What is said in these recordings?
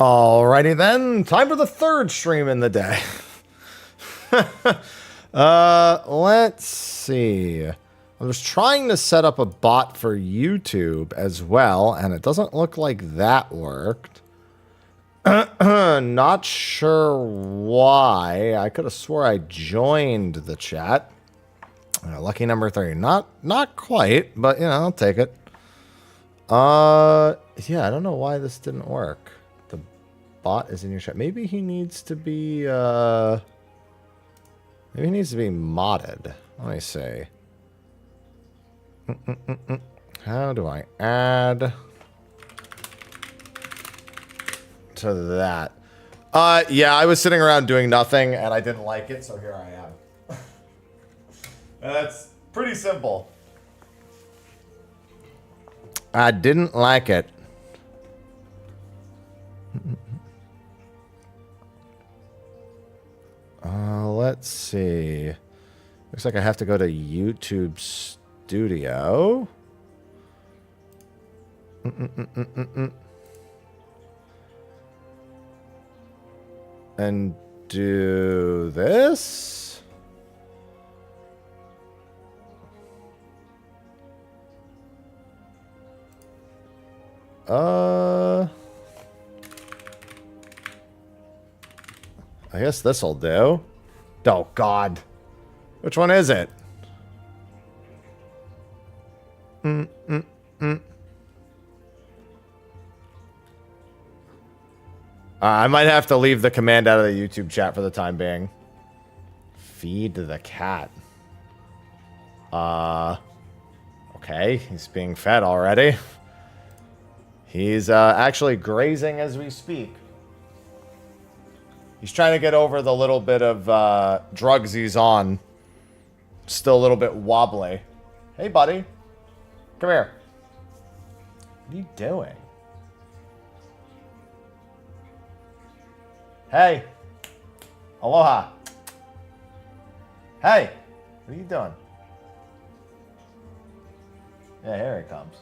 Alrighty then, time for the third stream in the day. Let's see. I was trying to set up a bot for YouTube as well, and it doesn't look like that worked. Not sure why. I could have swore I joined the chat. Lucky number 3. Not quite, but you know, I'll take it. Yeah, I don't know why this didn't work. The bot is in your chat. Maybe he needs to be maybe he needs to be modded. Let me see. How do I add to that? Yeah, I was sitting around doing nothing and I didn't like it, so here I am. That's pretty simple. I didn't like it. Let's see. Looks like I have to go to YouTube Studio. And do this. I guess this'll do. Oh, God. Which one is it? I might have to leave the command out of the YouTube chat for the time being. Feed the cat. Okay, he's being fed already. He's actually grazing as we speak. He's trying to get over the little bit of drugs he's on. Still a little bit wobbly. Hey, buddy. Come here. What are you doing? Hey. Aloha. Hey. What are you doing? Yeah, here he comes.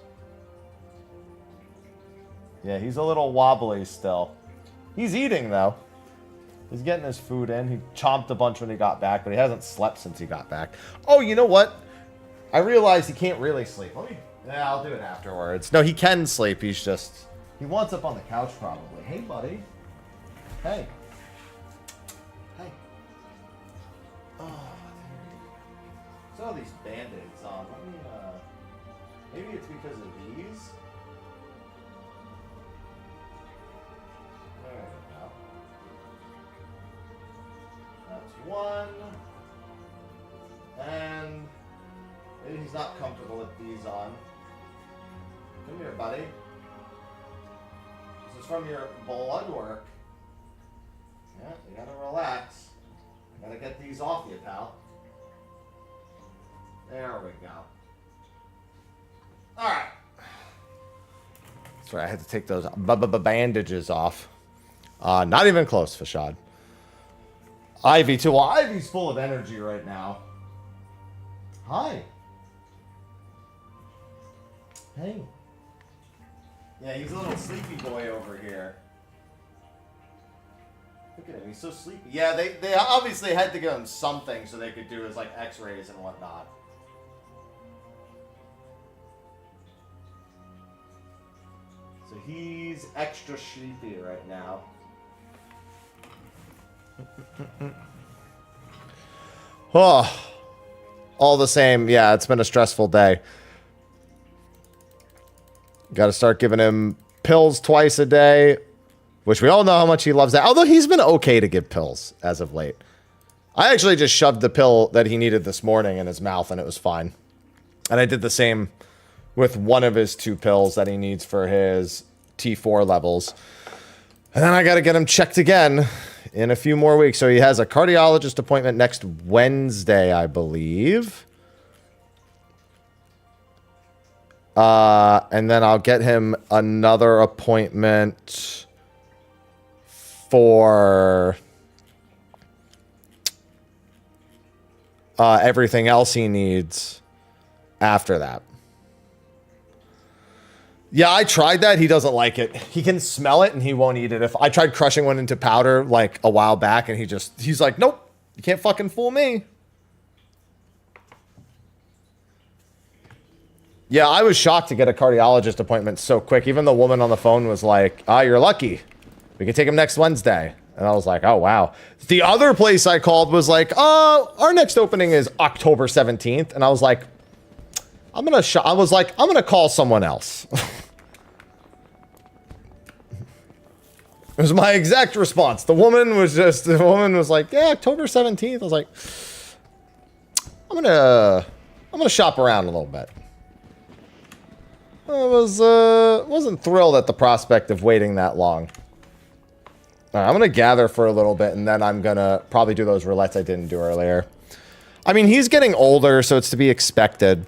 Yeah, he's a little wobbly still. He's eating, though. He's getting his food in. He chomped a bunch when he got back, but he hasn't slept since he got back. Oh, you know what? I realized he can't really sleep. Yeah, I'll do it afterwards. No, he can sleep. He's just... He wants up on the couch, probably. Hey, buddy. Hey. Hey. Oh, there's all these Band-Aids on. Let me, maybe it's because of these? There we go. That's one. And maybe he's not comfortable with these on. Come here, buddy. This is from your blood work. Yeah, you gotta relax. I gotta get these off you, pal. There we go. Alright. That's right, I had to take those bandages off. Not even close, Fashad. Ivy, too. Well, Ivy's full of energy right now. Hi. Hey. Yeah, he's a little sleepy boy over here. Look at him, he's so sleepy. Yeah, they obviously had to give him something so they could do his, like, x-rays and whatnot. So he's extra sleepy right now. Oh, all the same, yeah, it's been a stressful day. Got to start giving him pills twice a day, which we all know how much he loves that. Although he's been okay to give pills as of late. I actually just shoved the pill that he needed this morning in his mouth and it was fine. And I did the same with one of his 2 pills that he needs for his T4 levels. And then I got to get him checked again in a few more weeks. So he has a cardiologist appointment next Wednesday, I believe. And then I'll get him another appointment for everything else he needs after that. Yeah, I tried that. He doesn't like it. He can smell it and he won't eat it. If I tried crushing one into powder like a while back and he's like, nope, you can't fucking fool me. Yeah, I was shocked to get a cardiologist appointment so quick. Even the woman on the phone was like, you're lucky. We can take him next Wednesday. And I was like, oh, wow. The other place I called was like, our next opening is October 17th. And I was like, I'm going to call someone else. It was my exact response. The woman was like, yeah, October 17th. I was like, I'm gonna shop around a little bit. I wasn't thrilled at the prospect of waiting that long. All right, I'm gonna gather for a little bit, and then I'm gonna probably do those roulettes I didn't do earlier. I mean, he's getting older, so it's to be expected.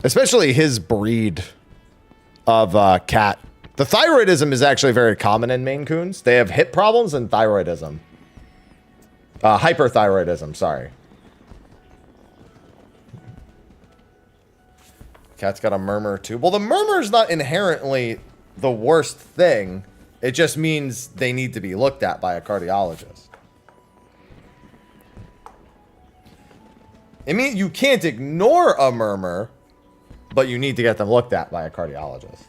Especially his breed of cat. The thyroidism is actually very common in Maine Coons. They have hip problems and thyroidism. Hyperthyroidism, sorry. Cat's got a murmur too. Well, the murmur is not inherently the worst thing. It just means they need to be looked at by a cardiologist. I mean, you can't ignore a murmur, but you need to get them looked at by a cardiologist.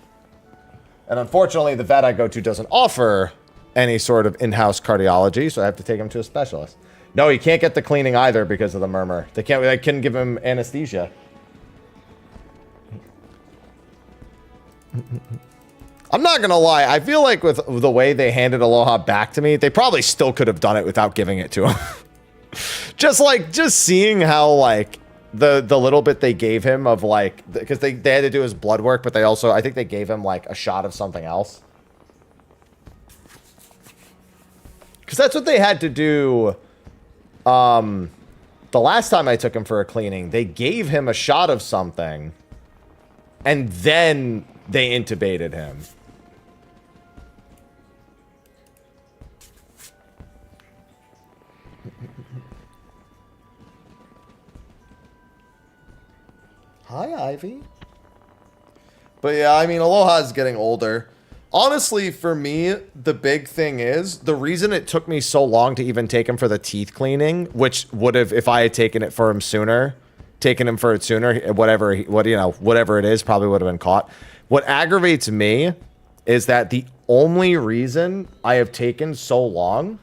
And unfortunately, the vet I go to doesn't offer any sort of in-house cardiology, so I have to take him to a specialist. No, he can't get the cleaning either because of the murmur. They couldn't give him anesthesia. I'm not gonna lie, I feel like with the way they handed Aloha back to me, they probably still could have done it without giving it to him. just seeing how, like, the little bit they gave him of, like, because they had to do his blood work, but they also, I think they gave him, like, a shot of something else. Because that's what they had to do, the last time I took him for a cleaning. They gave him a shot of something, and then they intubated him. Hi, Ivy. But yeah, I mean, Aloha is getting older. Honestly, for me, the big thing is, the reason it took me so long to even take him for the teeth cleaning, which would have, if I had taken it for him sooner, whatever it is, probably would have been caught. What aggravates me is that the only reason I have taken so long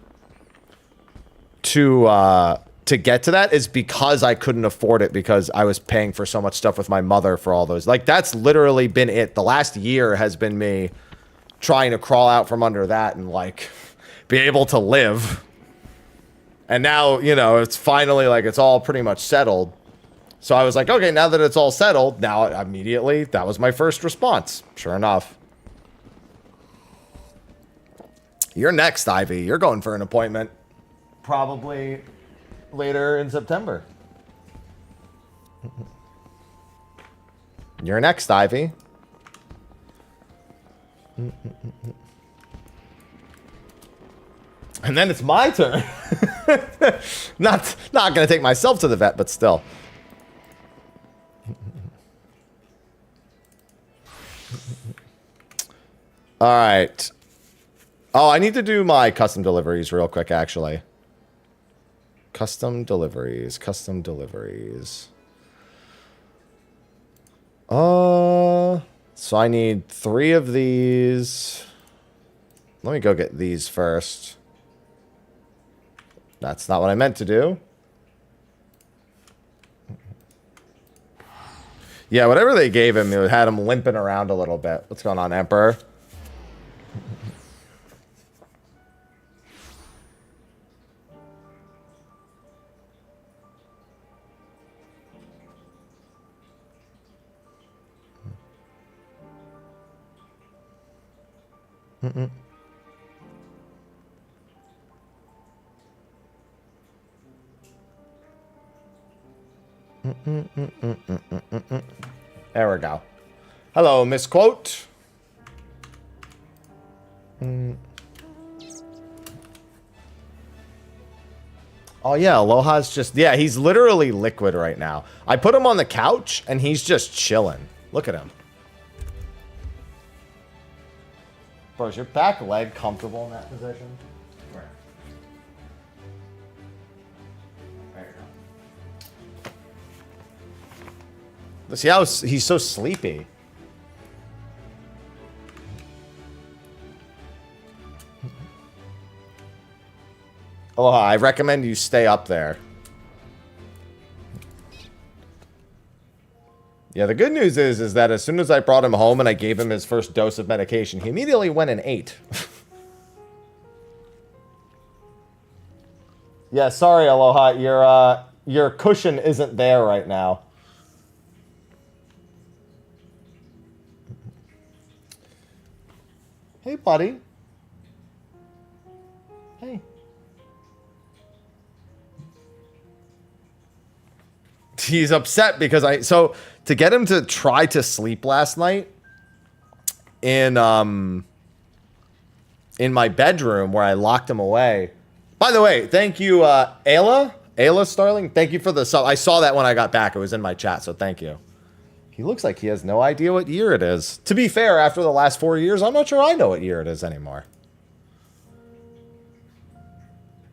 to get to that is because I couldn't afford it, because I was paying for so much stuff with my mother for all those. Like, that's literally been it. The last year has been me trying to crawl out from under that and, like, be able to live. And now, you know, it's finally, like, it's all pretty much settled. So I was like, okay, now that it's all settled, now immediately, that was my first response. Sure enough. You're next, Ivy. You're going for an appointment. Probably later in September. You're next, Ivy. And then it's my turn. Not gonna take myself to the vet, but still. All right. Oh, I need to do my custom deliveries real quick, actually. Custom deliveries. So I need 3 of these. Let me go get these first. That's not what I meant to do. Yeah, whatever they gave him, it had him limping around a little bit. What's going on, Emperor? There we go. Hello, misquote. Oh yeah, Aloha's just, yeah, he's literally liquid right now. I put him on the couch and he's just chilling. Look at him. Bro, is your back leg comfortable in that position? Where? There you go. See how he's so sleepy. Aloha, I recommend you stay up there. Yeah, the good news is that as soon as I brought him home and I gave him his first dose of medication, he immediately went and ate. Yeah, sorry, Aloha, your cushion isn't there right now. Hey, buddy. Hey. He's upset because so to get him to try to sleep last night in my bedroom where I locked him away. By the way, thank you, Ayla Starling. Thank you for the sub. I saw that when I got back. It was in my chat, so thank you. He looks like he has no idea what year it is. To be fair, after the last 4 years, I'm not sure I know what year it is anymore.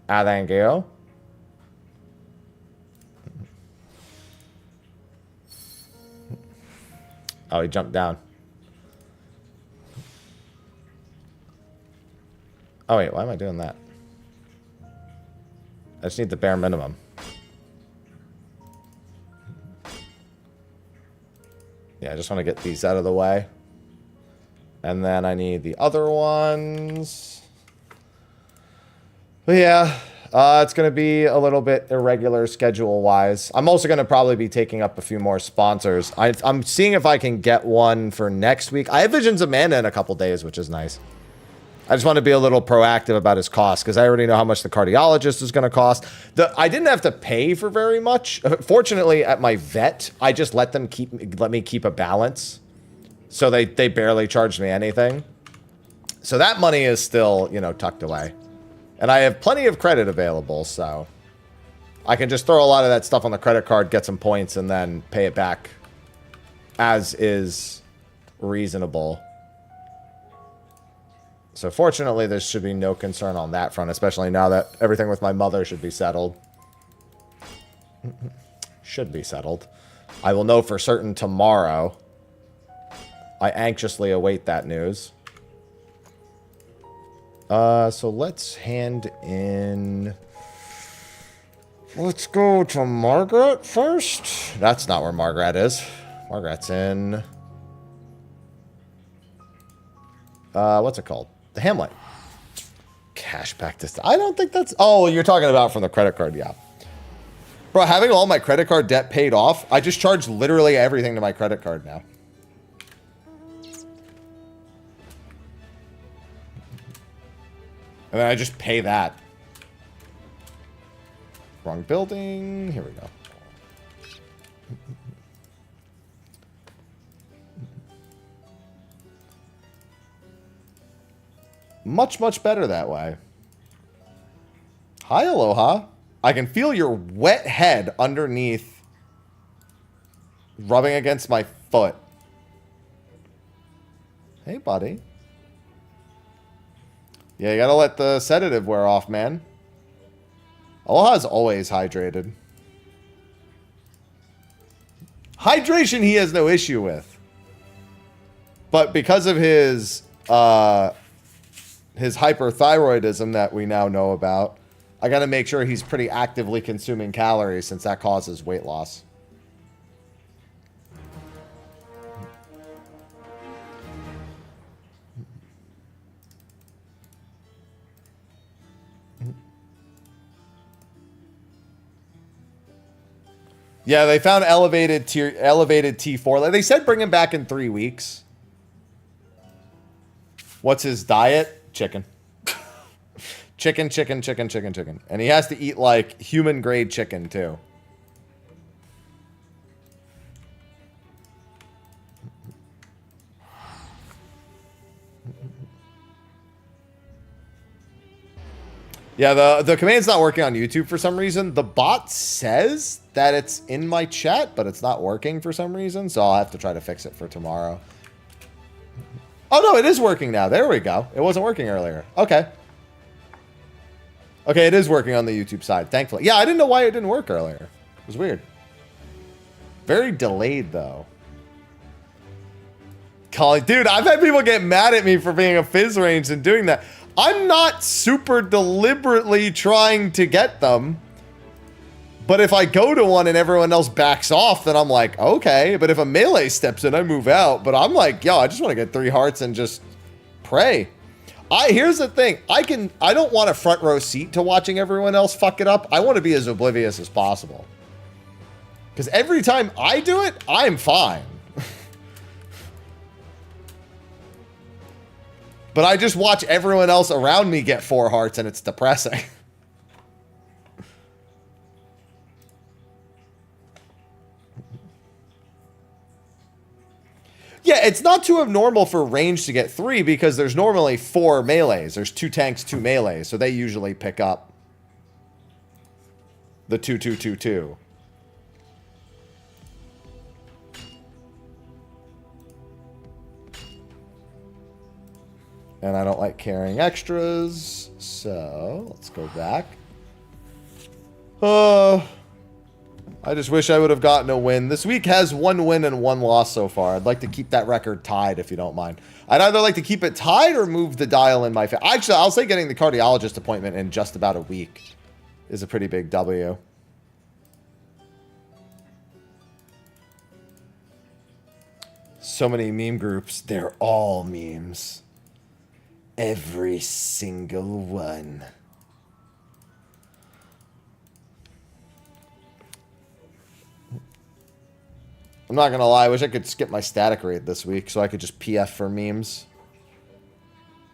Ah, thank you. Oh, he jumped down. Oh, wait, why am I doing that? I just need the bare minimum. Yeah, I just want to get these out of the way. And then I need the other ones. But yeah, it's going to be a little bit irregular schedule-wise. I'm also going to probably be taking up a few more sponsors. I'm seeing if I can get one for next week. I have Visions Amanda in a couple days, which is nice. I just want to be a little proactive about his cost because I already know how much the cardiologist is going to cost. I didn't have to pay for very much. Fortunately, at my vet, I just let me keep a balance. So they barely charged me anything. So that money is still, you know, tucked away. And I have plenty of credit available, so I can just throw a lot of that stuff on the credit card, get some points, and then pay it back as is reasonable. So fortunately, there should be no concern on that front, especially now that everything with my mother should be settled. Should be settled. I will know for certain tomorrow. I anxiously await that news. So let's hand in... Let's go to Margaret first. That's not where Margaret is. Margaret's in... what's it called? The Hamlet. Cashback distance. I don't think that's... Oh, you're talking about from the credit card, yeah. Bro, having all my credit card debt paid off, I just charge literally everything to my credit card now. And then I just pay that. Wrong building. Here we go. Much, much better that way. Hi, Aloha. I can feel your wet head underneath rubbing against my foot. Hey, buddy. Yeah, you gotta let the sedative wear off, man. Aloha's always hydrated. Hydration he has no issue with. But because of his hyperthyroidism that we now know about, I gotta make sure he's pretty actively consuming calories since that causes weight loss. Yeah, they found elevated T4. They said bring him back in 3 weeks. What's his diet? Chicken. Chicken. And he has to eat, like, human-grade chicken, too. Yeah, the command's not working on YouTube for some reason. The bot says that it's in my chat, but it's not working for some reason, so I'll have to try to fix it for tomorrow. Oh, no, it is working now. There we go. It wasn't working earlier. Okay. Okay, it is working on the YouTube side, thankfully. Yeah, I didn't know why it didn't work earlier. It was weird. Very delayed, though. Calling, dude, I've had people get mad at me for being a fizz range and doing that. I'm not super deliberately trying to get them. But if I go to one and everyone else backs off, then I'm like, okay. But if a melee steps in, I move out. But I'm like, yo, I just want to get 3 hearts and just pray. Here's the thing. I don't want a front row seat to watching everyone else fuck it up. I want to be as oblivious as possible. Because every time I do it, I'm fine. But I just watch everyone else around me get 4 hearts and it's depressing. Yeah, it's not too abnormal for range to get 3 because there's normally 4 melees. There's 2 tanks, 2 melees, so they usually pick up the 2-2-2-2. And I don't like carrying extras, so let's go back. I just wish I would have gotten a win. This week has 1 win and 1 loss so far. I'd like to keep that record tied, if you don't mind. I'd either like to keep it tied or move the dial in my favor. Actually, I'll say getting the cardiologist appointment in just about a week is a pretty big W. So many meme groups. They're all memes. Every single one. I'm not gonna lie, I wish I could skip my static raid this week so I could just PF for memes.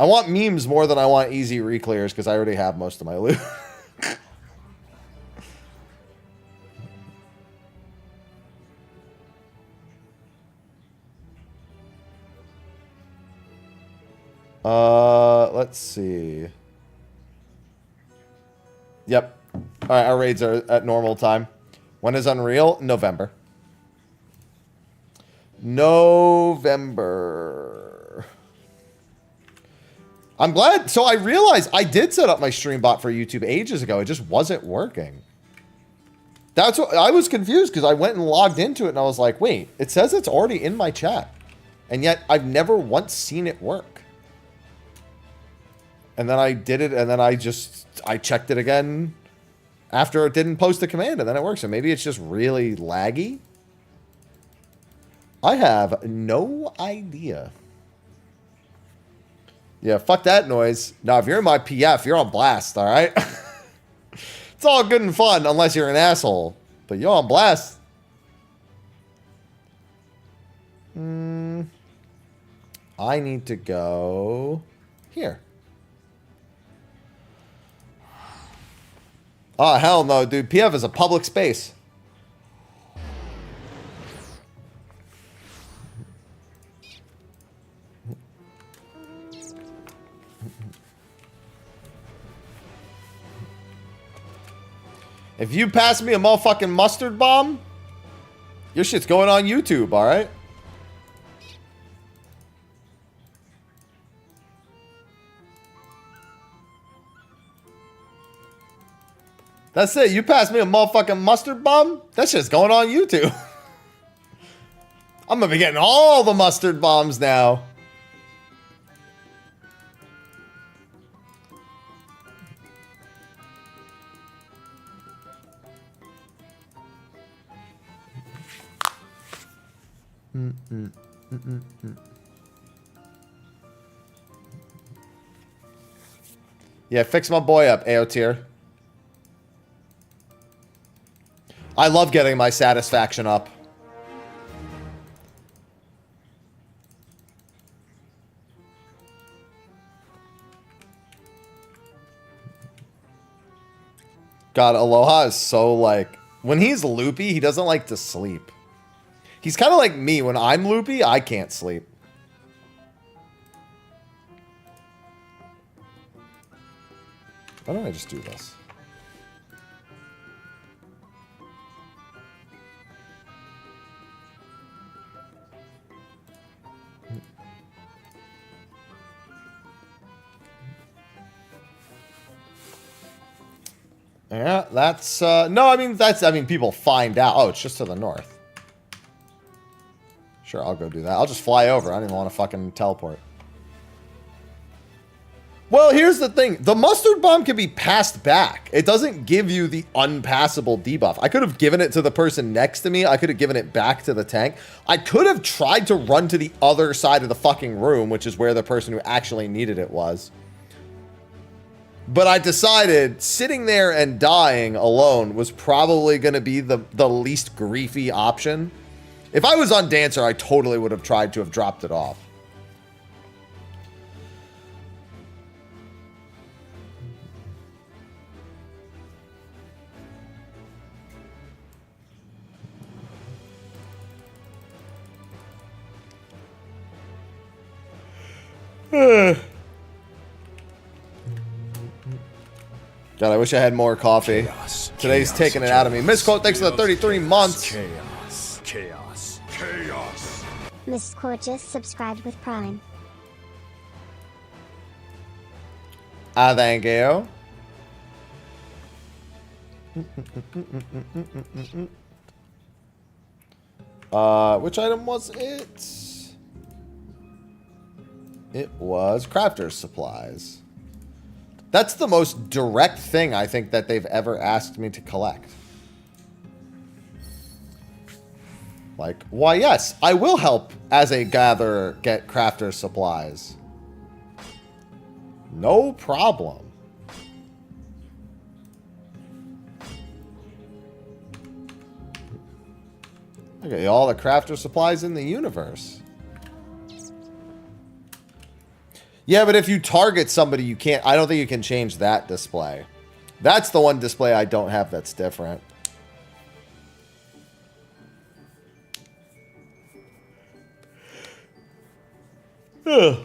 I want memes more than I want easy reclears because I already have most of my loot. Let's see. Yep. All right, our raids are at normal time. When is Unreal? November. November. I'm glad. So I realized I did set up my stream bot for YouTube ages ago. It just wasn't working. That's what I was confused because I went and logged into it and I was like, wait, it says it's already in my chat. And yet I've never once seen it work. And then I did it, and then I checked it again after it didn't post a command, and then it works. So maybe it's just really laggy. I have no idea. Yeah, fuck that noise. Now, if you're in my PF, you're on blast, all right? It's all good and fun, unless you're an asshole. But you're on blast. I need to go here. Oh, hell no, dude. PF is a public space. If you pass me a motherfucking mustard bomb, your shit's going on YouTube, alright? That's it. You pass me a motherfucking mustard bomb, that shit's going on YouTube. I'm gonna be getting all the mustard bombs now. Yeah, fix my boy up, AO tier. I love getting my satisfaction up. God, Aloha is so like... When he's loopy, he doesn't like to sleep. He's kind of like me. When I'm loopy, I can't sleep. Why don't I just do this? Yeah, that's, no, I mean, people find out. Oh, it's just to the north. Sure, I'll go do that. I'll just fly over. I don't even want to fucking teleport. Well, here's the thing. The mustard bomb can be passed back. It doesn't give you the unpassable debuff. I could have given it to the person next to me. I could have given it back to the tank. I could have tried to run to the other side of the fucking room, which is where the person who actually needed it was. But I decided sitting there and dying alone was probably going to be the least griefy option. If I was on Dancer, I totally would have tried to have dropped it off. God, I wish I had more coffee. Chaos, Today's chaos, taking it out of me. Misquote, thanks for the 33 months. Chaos, chaos, chaos. Mrs. Gorgeous subscribed with Prime. Thank you. Which item was it? It was crafter's supplies. That's the most direct thing I think that they've ever asked me to collect. Like, why yes, I will help as a gatherer get crafter's supplies. No problem. Okay, all the crafter supplies in the universe. Yeah, but if you target somebody, you can't. I don't think you can change that display. That's the one display I don't have that's different. Ugh.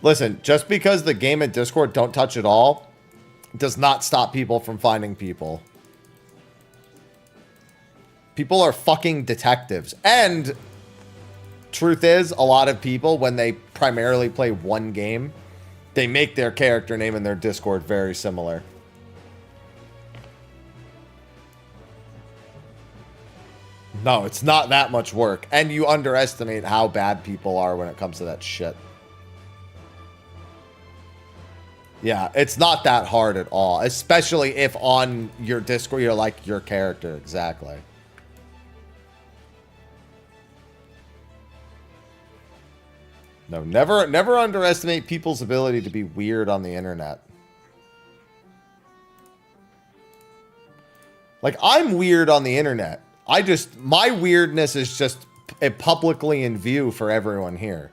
Listen, just because the game and Discord don't touch it all does not stop people from finding people. People are fucking detectives. And truth is, a lot of people, when they primarily play one game, they make their character name and their Discord very similar. No, it's not that much work. And you underestimate how bad people are when it comes to that shit. Yeah, it's not that hard at all. Especially if on your Discord, you're like your character. Exactly. No, never underestimate people's ability to be weird on the internet. Like, I'm weird on the internet. My weirdness is just publicly in view for everyone here.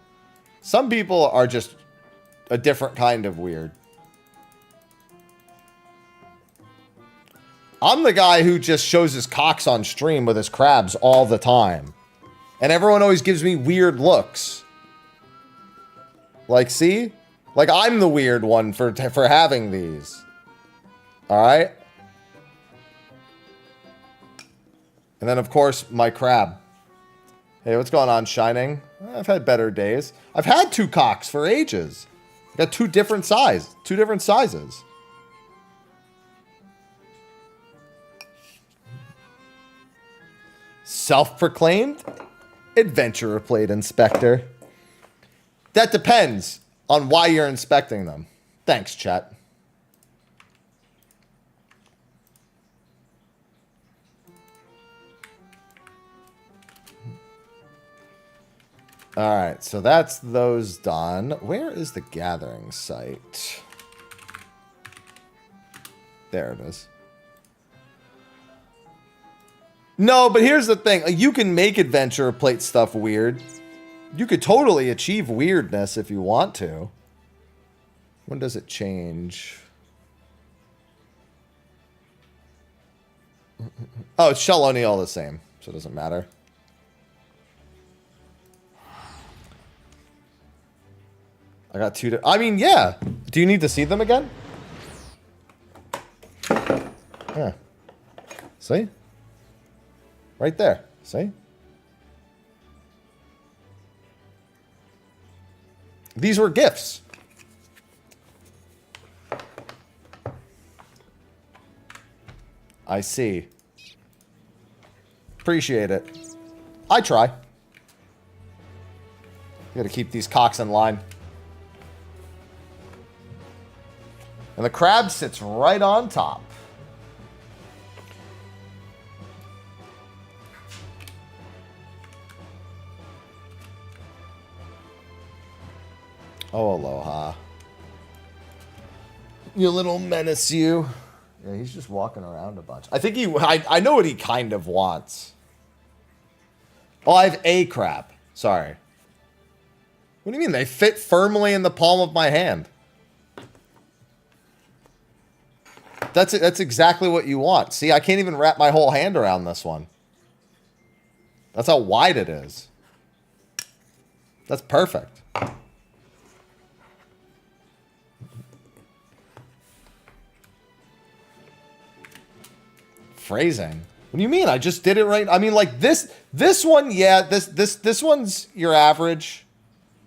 Some people are just a different kind of weird. I'm the guy who just shows his cocks on stream with his crabs all the time. And everyone always gives me weird looks. Like, see? Like, I'm the weird one for having these. Alright? And then, of course, my crab. Hey, what's going on, Shining? I've had better days. I've had two cocks for ages. I got two different sizes. Self-proclaimed adventurer plate inspector. That depends on why you're inspecting them. Thanks, chat. All right, so that's those done. Where is the gathering site? There it is. No, but here's the thing. You can make adventurer plate stuff weird. You could totally achieve weirdness if you want to. When does it change? Oh, it's Shell O'Neal the same. so it doesn't matter. I got two. I mean, yeah. Do you need to see them again? Yeah. See? Right there. See? These were gifts. I see. Appreciate it. I try. Gotta keep these cocks in line. And the crab sits right on top. Oh, Aloha. You little menace, you. Yeah, he's just walking around a bunch. I think I know what he kind of wants. Oh, I have a crab. Sorry. What do you mean? They fit firmly in the palm of my hand. That's it. That's exactly what you want. See, I can't even wrap my whole hand around this one. That's how wide it is. That's perfect. Phrasing. What do you mean? I just did it right. I mean, like this one, yeah, this one's your average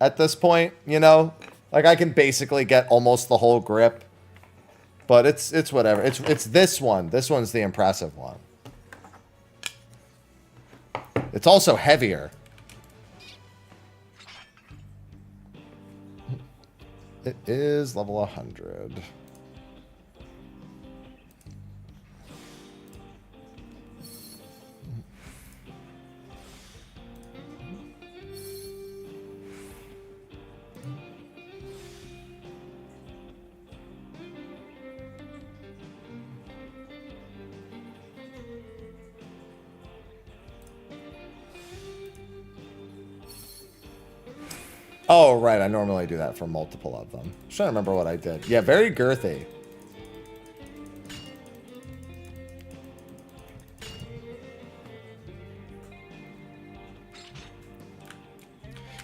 at this point, you know? Like I can basically get almost the whole grip. But it's whatever. It's this one. This one's the impressive one. It's also heavier. It is level 100. Oh, right. I normally do that for multiple of them. I'm trying to remember what I did. Yeah, very girthy.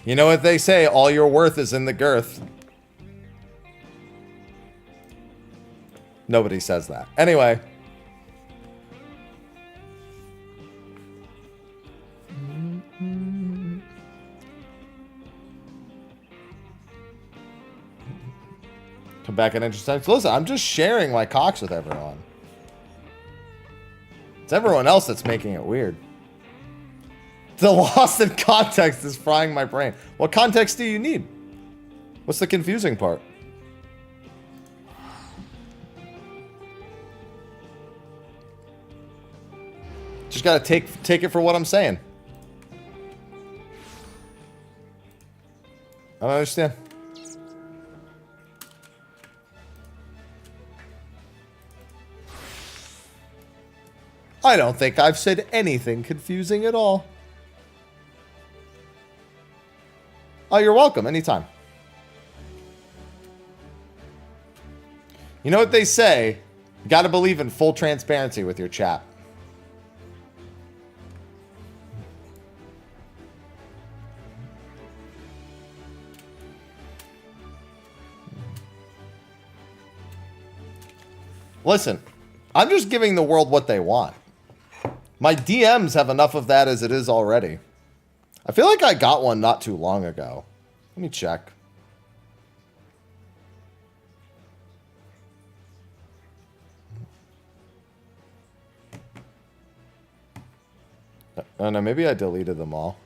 You know what they say? All your worth is in the girth. Nobody says that. Anyway. Come back at interesting. Listen, I'm just sharing my cocks with everyone. It's everyone else that's making it weird. The loss in context is frying my brain. What context do you need? What's the confusing part? Just gotta take it for what I'm saying. I don't understand. I don't think I've said anything confusing at all. Oh, you're welcome. Anytime. You know what they say? You gotta believe in full transparency with your chat. Listen, I'm just giving the world what they want. My DMs have enough of that as it is already. I feel like I got one not too long ago. Let me check. Oh no, maybe I deleted them all.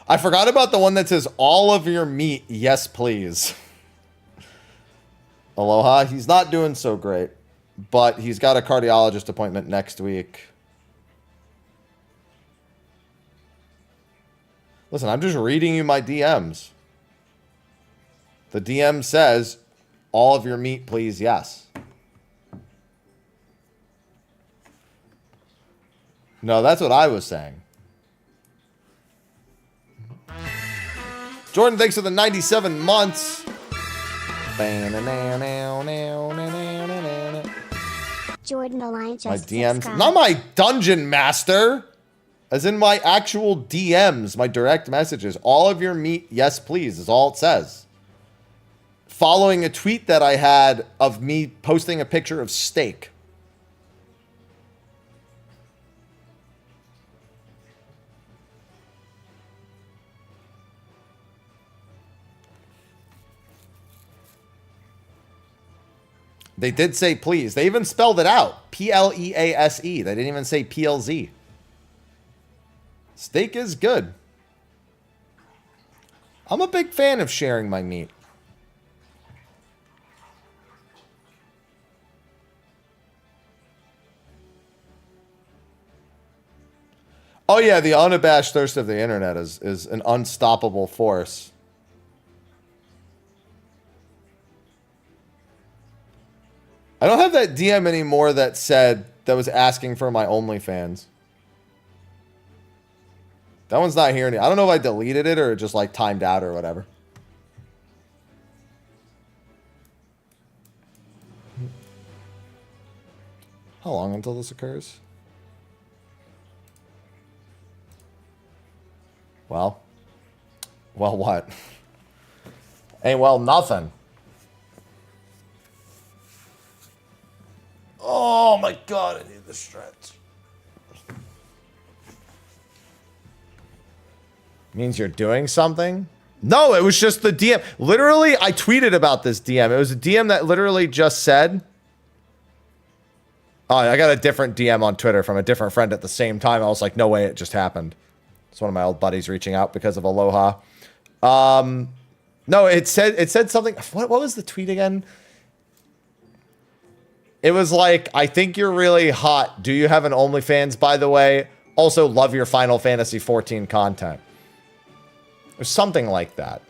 I forgot about the one that says all of your meat, yes please. Aloha, he's not doing so great, but he's got a cardiologist appointment next week. Listen, I'm just reading you my DMs. The DM says, all of your meat, please, yes. No, that's what I was saying. Jordan, thanks for the 97 months. Jordan Alliance My just DMs. subscribed. Not my dungeon master. As in my actual DMs, my direct messages. All of your meat, yes please, is all it says. Following a tweet that I had of me posting a picture of steak. They did say please. They even spelled it out. P-L-E-A-S-E. They didn't even say P-L-Z. Steak is good. I'm a big fan of sharing my meat. Oh yeah, the unabashed thirst of the internet is an unstoppable force. I don't have that DM anymore that was asking for my OnlyFans. That one's not here anymore. I don't know if I deleted it or just like timed out or whatever. How long until this occurs? Well, what? Ain't well nothing. Oh my god, I need the stretch. Means you're doing something? No, it was just the DM. Literally, I tweeted about this DM. It was a DM that literally just said... Oh, I got a different DM on Twitter from a different friend at the same time. I was like, no way, it just happened. It's one of my old buddies reaching out because of Aloha. No, it said something... What was the tweet again? It was like, I think you're really hot. Do you have an OnlyFans, by the way? Also, love your Final Fantasy XIV content. Or something like that.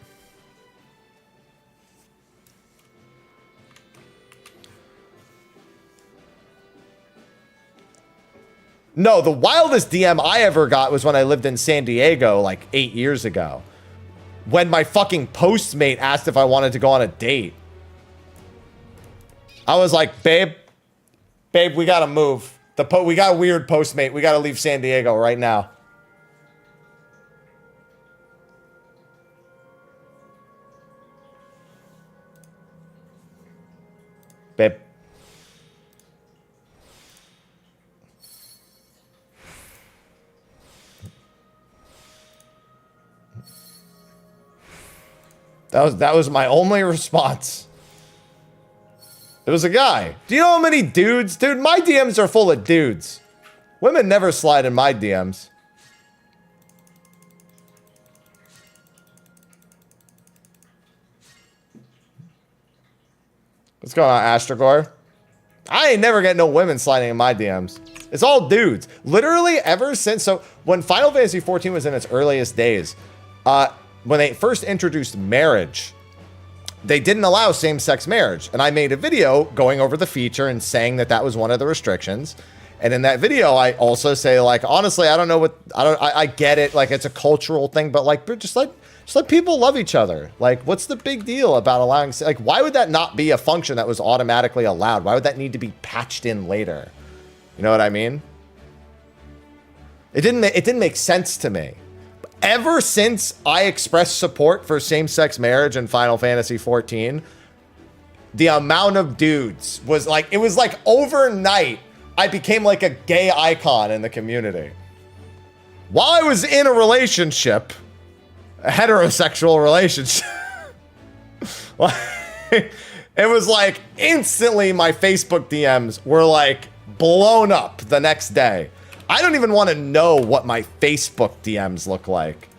No, the wildest DM I ever got was when I lived in San Diego like 8 years ago. When my fucking Postmate asked if I wanted to go on a date. I was like, babe, we gotta move. We got a weird Postmate. We gotta leave San Diego right now. Babe. That was my only response. It was a guy. Do you know how many dudes? Dude, my DMs are full of dudes. Women never slide in my DMs. What's going on, Astragore? I ain't never getting no women sliding in my DMs. It's all dudes. Literally ever since... So, when Final Fantasy XIV was in its earliest days, when they first introduced marriage, they didn't allow same-sex marriage. And I made a video going over the feature and saying that that was one of the restrictions. And in that video, I also say, like, honestly, I don't know what... I get it. Like, it's a cultural thing. But, like, just let people love each other. Like, what's the big deal about allowing... Like, why would that not be a function that was automatically allowed? Why would that need to be patched in later? You know what I mean? It didn't make sense to me. Ever since I expressed support for same-sex marriage in Final Fantasy XIV, the amount of dudes was like... It was like overnight, I became like a gay icon in the community. While I was in a relationship... A heterosexual relationship. It was like instantly my Facebook DMs were like blown up the next day. I don't even want to know what my Facebook DMs look like.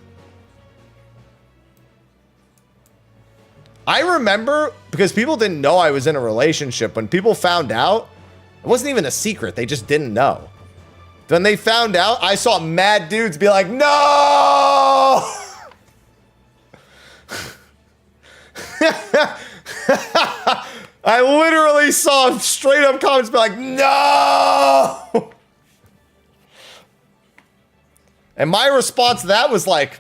I remember, because people didn't know I was in a relationship, when people found out, it wasn't even a secret. They just didn't know. When they found out, I saw mad dudes be like, no! I literally saw straight up comments be like, no! And my response to that was like,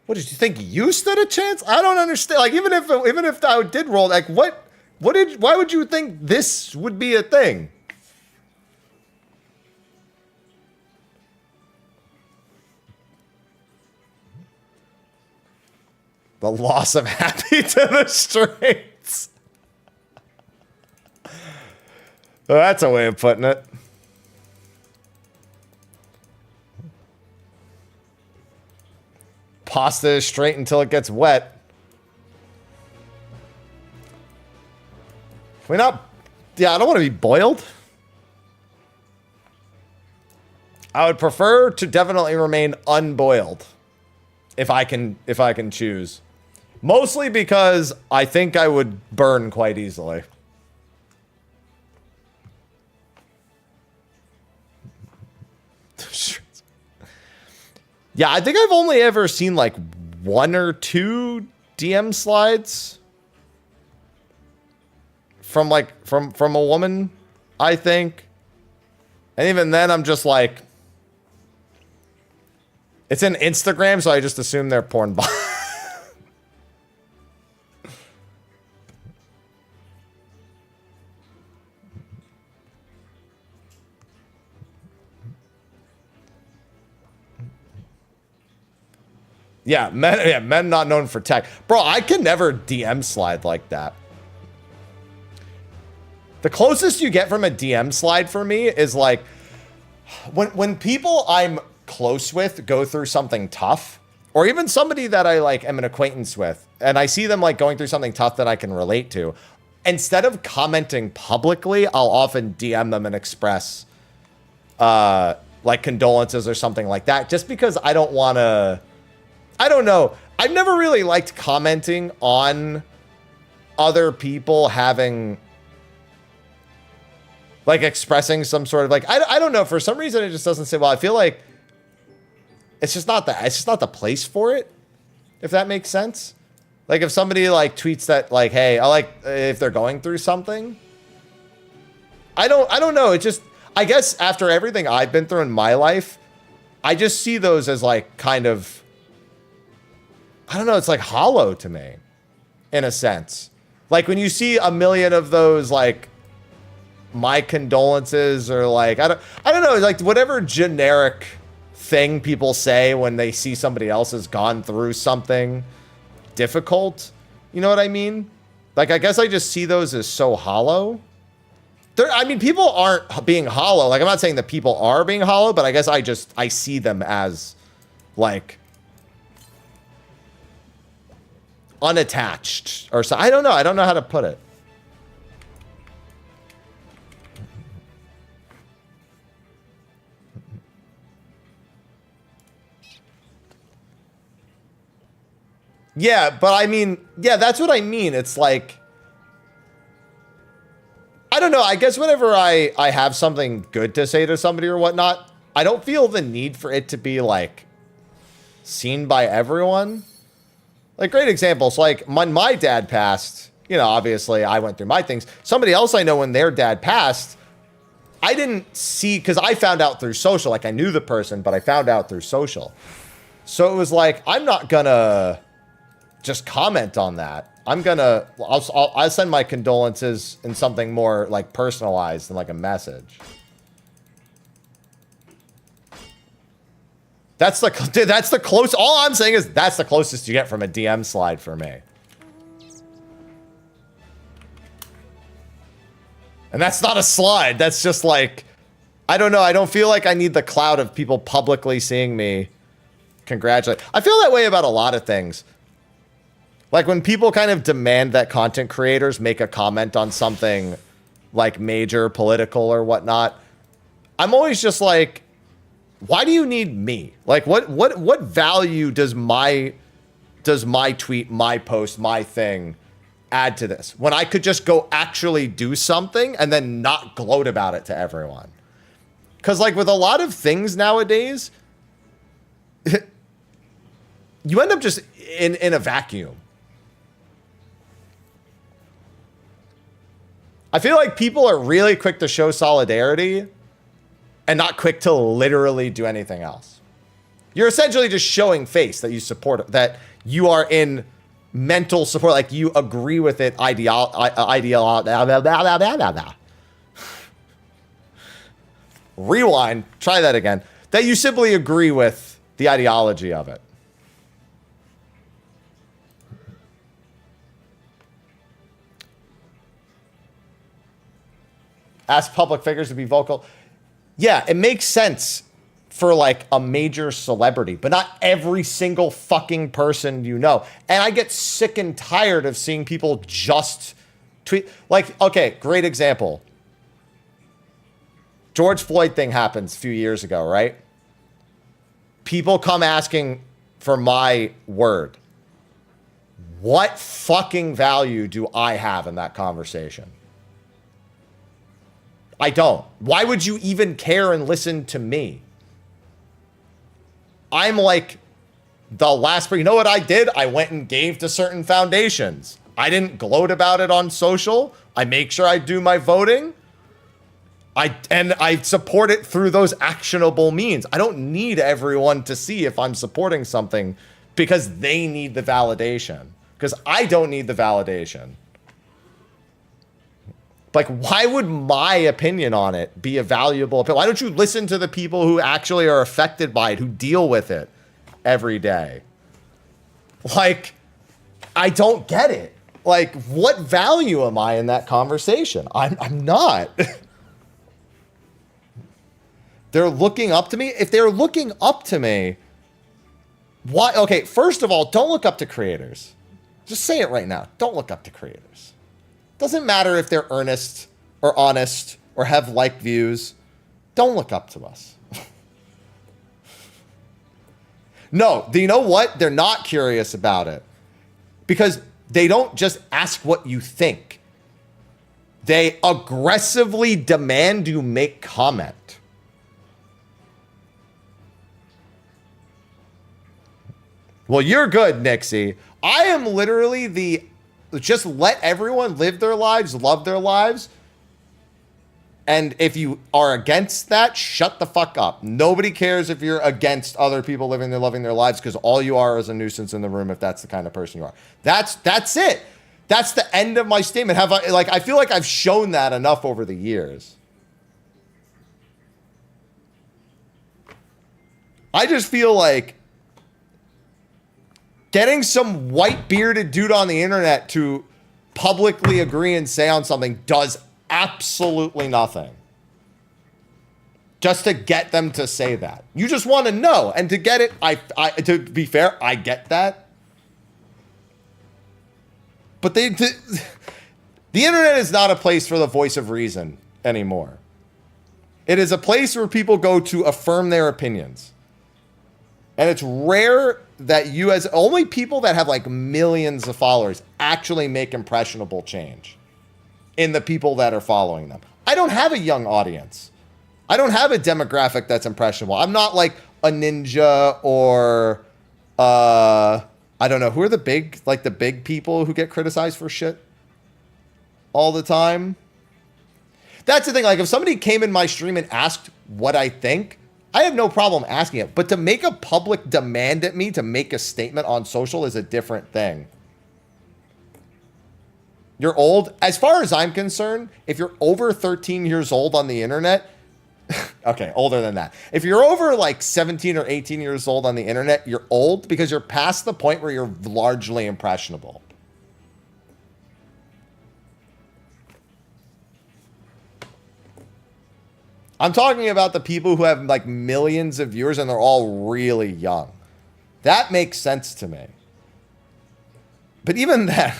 what did you think? You stood a chance? I don't understand. Like, even if I did roll, like, what Why would you think this would be a thing? The loss of Happy to the streets. Well, that's a way of putting it. Pasta is straight until it gets wet. We're not... Yeah, I don't want to be boiled. I would prefer to definitely remain unboiled. If I can choose. Mostly because I think I would burn quite easily. Yeah, I think I've only ever seen like 1 or 2 DM slides from a woman, I think. And even then I'm just like, it's in Instagram, so I just assume they're porn bots. Yeah, men not known for tech. Bro, I can never DM slide like that. The closest you get from a DM slide for me is like when people I'm close with go through something tough, or even somebody that I like am an acquaintance with, and I see them like going through something tough that I can relate to. Instead of commenting publicly, I'll often DM them and express like condolences or something like that, just because I don't want to. I don't know. I've never really liked commenting on other people having, like, expressing some sort of, like, I don't know. For some reason, it just doesn't say, well, I feel like it's just not the place for it, if that makes sense. Like, if somebody, like, tweets that, like, hey, I like, if they're going through something, I don't know. It just, I guess after everything I've been through in my life, I just see those as, like, kind of, I don't know, it's like hollow to me, in a sense. Like when you see a million of those, like, my condolences, or like, I don't know, like whatever generic thing people say when they see somebody else has gone through something difficult. You know what I mean? Like, I guess I just see those as so hollow. I mean, people aren't being hollow. Like, I'm not saying that people are being hollow, but I guess I see them as, like, unattached or so. I don't know how to put it. Yeah, but I mean, yeah, that's what I mean. It's like, I don't know. I guess whenever I have something good to say to somebody or whatnot, I don't feel the need for it to be like seen by everyone. Like, great examples, like when my dad passed, you know, obviously I went through my things. Somebody else I know, when their dad passed, I didn't see, because I found out through social. Like, I knew the person, but I found out through social. So it was like, I'm not gonna just comment on that. I'll send my condolences in something more like personalized than like a message. That's the close. All I'm saying is that's the closest you get from a DM slide for me. And that's not a slide. That's just like, I don't know. I don't feel like I need the clout of people publicly seeing me congratulate. I feel that way about a lot of things. Like when people kind of demand that content creators make a comment on something like major political or whatnot, I'm always just like, why do you need me? Like, what value does my tweet, my post, my thing add to this, when I could just go actually do something and then not gloat about it to everyone? Because like with a lot of things nowadays, you end up just in a vacuum. I feel like people are really quick to show solidarity and not quick to literally do anything else. You're essentially just showing face that you support, that you are in mental support, like you agree with it, rewind, try that again, that you simply agree with the ideology of it. Ask public figures to be vocal. Yeah, it makes sense for like a major celebrity, but not every single fucking person you know. And I get sick and tired of seeing people just tweet. Like, okay, great example. George Floyd thing happens a few years ago, right? People come asking for my word. What fucking value do I have in that conversation? I don't. Why would you even care and listen to me? I'm like the last, you know what I did? I went and gave to certain foundations. I didn't gloat about it on social. I make sure I do my voting. I support it through those actionable means. I don't need everyone to see if I'm supporting something because they need the validation. Because I don't need the validation. Like, why would my opinion on it be a valuable opinion? Why don't you listen to the people who actually are affected by it, who deal with it every day? Like, I don't get it. Like, what value am I in that conversation? I'm not. They're looking up to me. If they're looking up to me, why? Okay, first of all, don't look up to creators. Just say it right now. Don't look up to creators. Doesn't matter if they're earnest or honest or have like views. Don't look up to us. No, you know what? They're not curious about it because they don't just ask what you think. They aggressively demand you make comment. Well, you're good, Nixie. I am literally the just let everyone live their lives, love their lives. And if you are against that, shut the fuck up. Nobody cares if you're against other people living their loving their lives because all you are is a nuisance in the room if that's the kind of person you are. That's it. That's the end of my statement. I feel like I've shown that enough over the years. I just feel like getting some white bearded dude on the internet to publicly agree and say on something does absolutely nothing. Just to get them to say that. You just want to know. And to get it, to be fair, I get that. But the internet is not a place for the voice of reason anymore. It is a place where people go to affirm their opinions. And it's rare that you, as only people that have like millions of followers, actually make impressionable change in the people that are following them. I don't have a young audience. I don't have a demographic that's impressionable. I'm not like a ninja or I don't know, who are the big people who get criticized for shit all the time? That's the thing. Like if somebody came in my stream and asked what I think, I have no problem asking it. But to make a public demand at me to make a statement on social is a different thing. You're old. As far as I'm concerned, if you're over 13 years old on the internet, okay, older than that. If you're over like 17 or 18 years old on the internet, you're old because you're past the point where you're largely impressionable. I'm talking about the people who have like millions of viewers and they're all really young. That makes sense to me. But even that,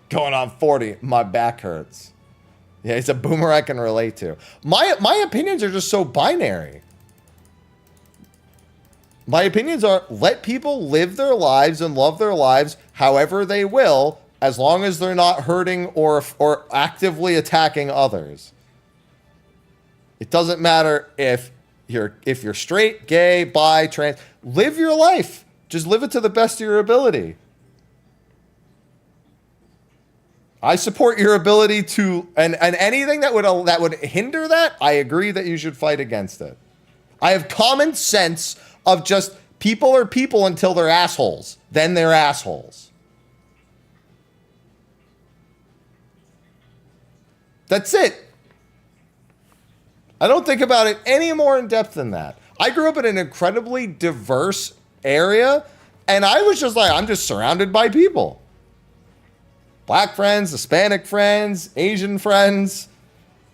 going on 40, my back hurts. Yeah, it's a boomer I can relate to. My opinions are just so binary. My opinions are let people live their lives and love their lives however they will, as long as they're not hurting or actively attacking others. It doesn't matter if you're straight, gay, bi, trans. Live your life. Just live it to the best of your ability. I support your ability to, and anything that would hinder that, I agree that you should fight against it. I have common sense of just People are people until they're assholes. Then they're assholes. That's it. I don't think about it any more in depth than that. I grew up in an incredibly diverse area, and I was just like, I'm just surrounded by people. Black friends, Hispanic friends, Asian friends.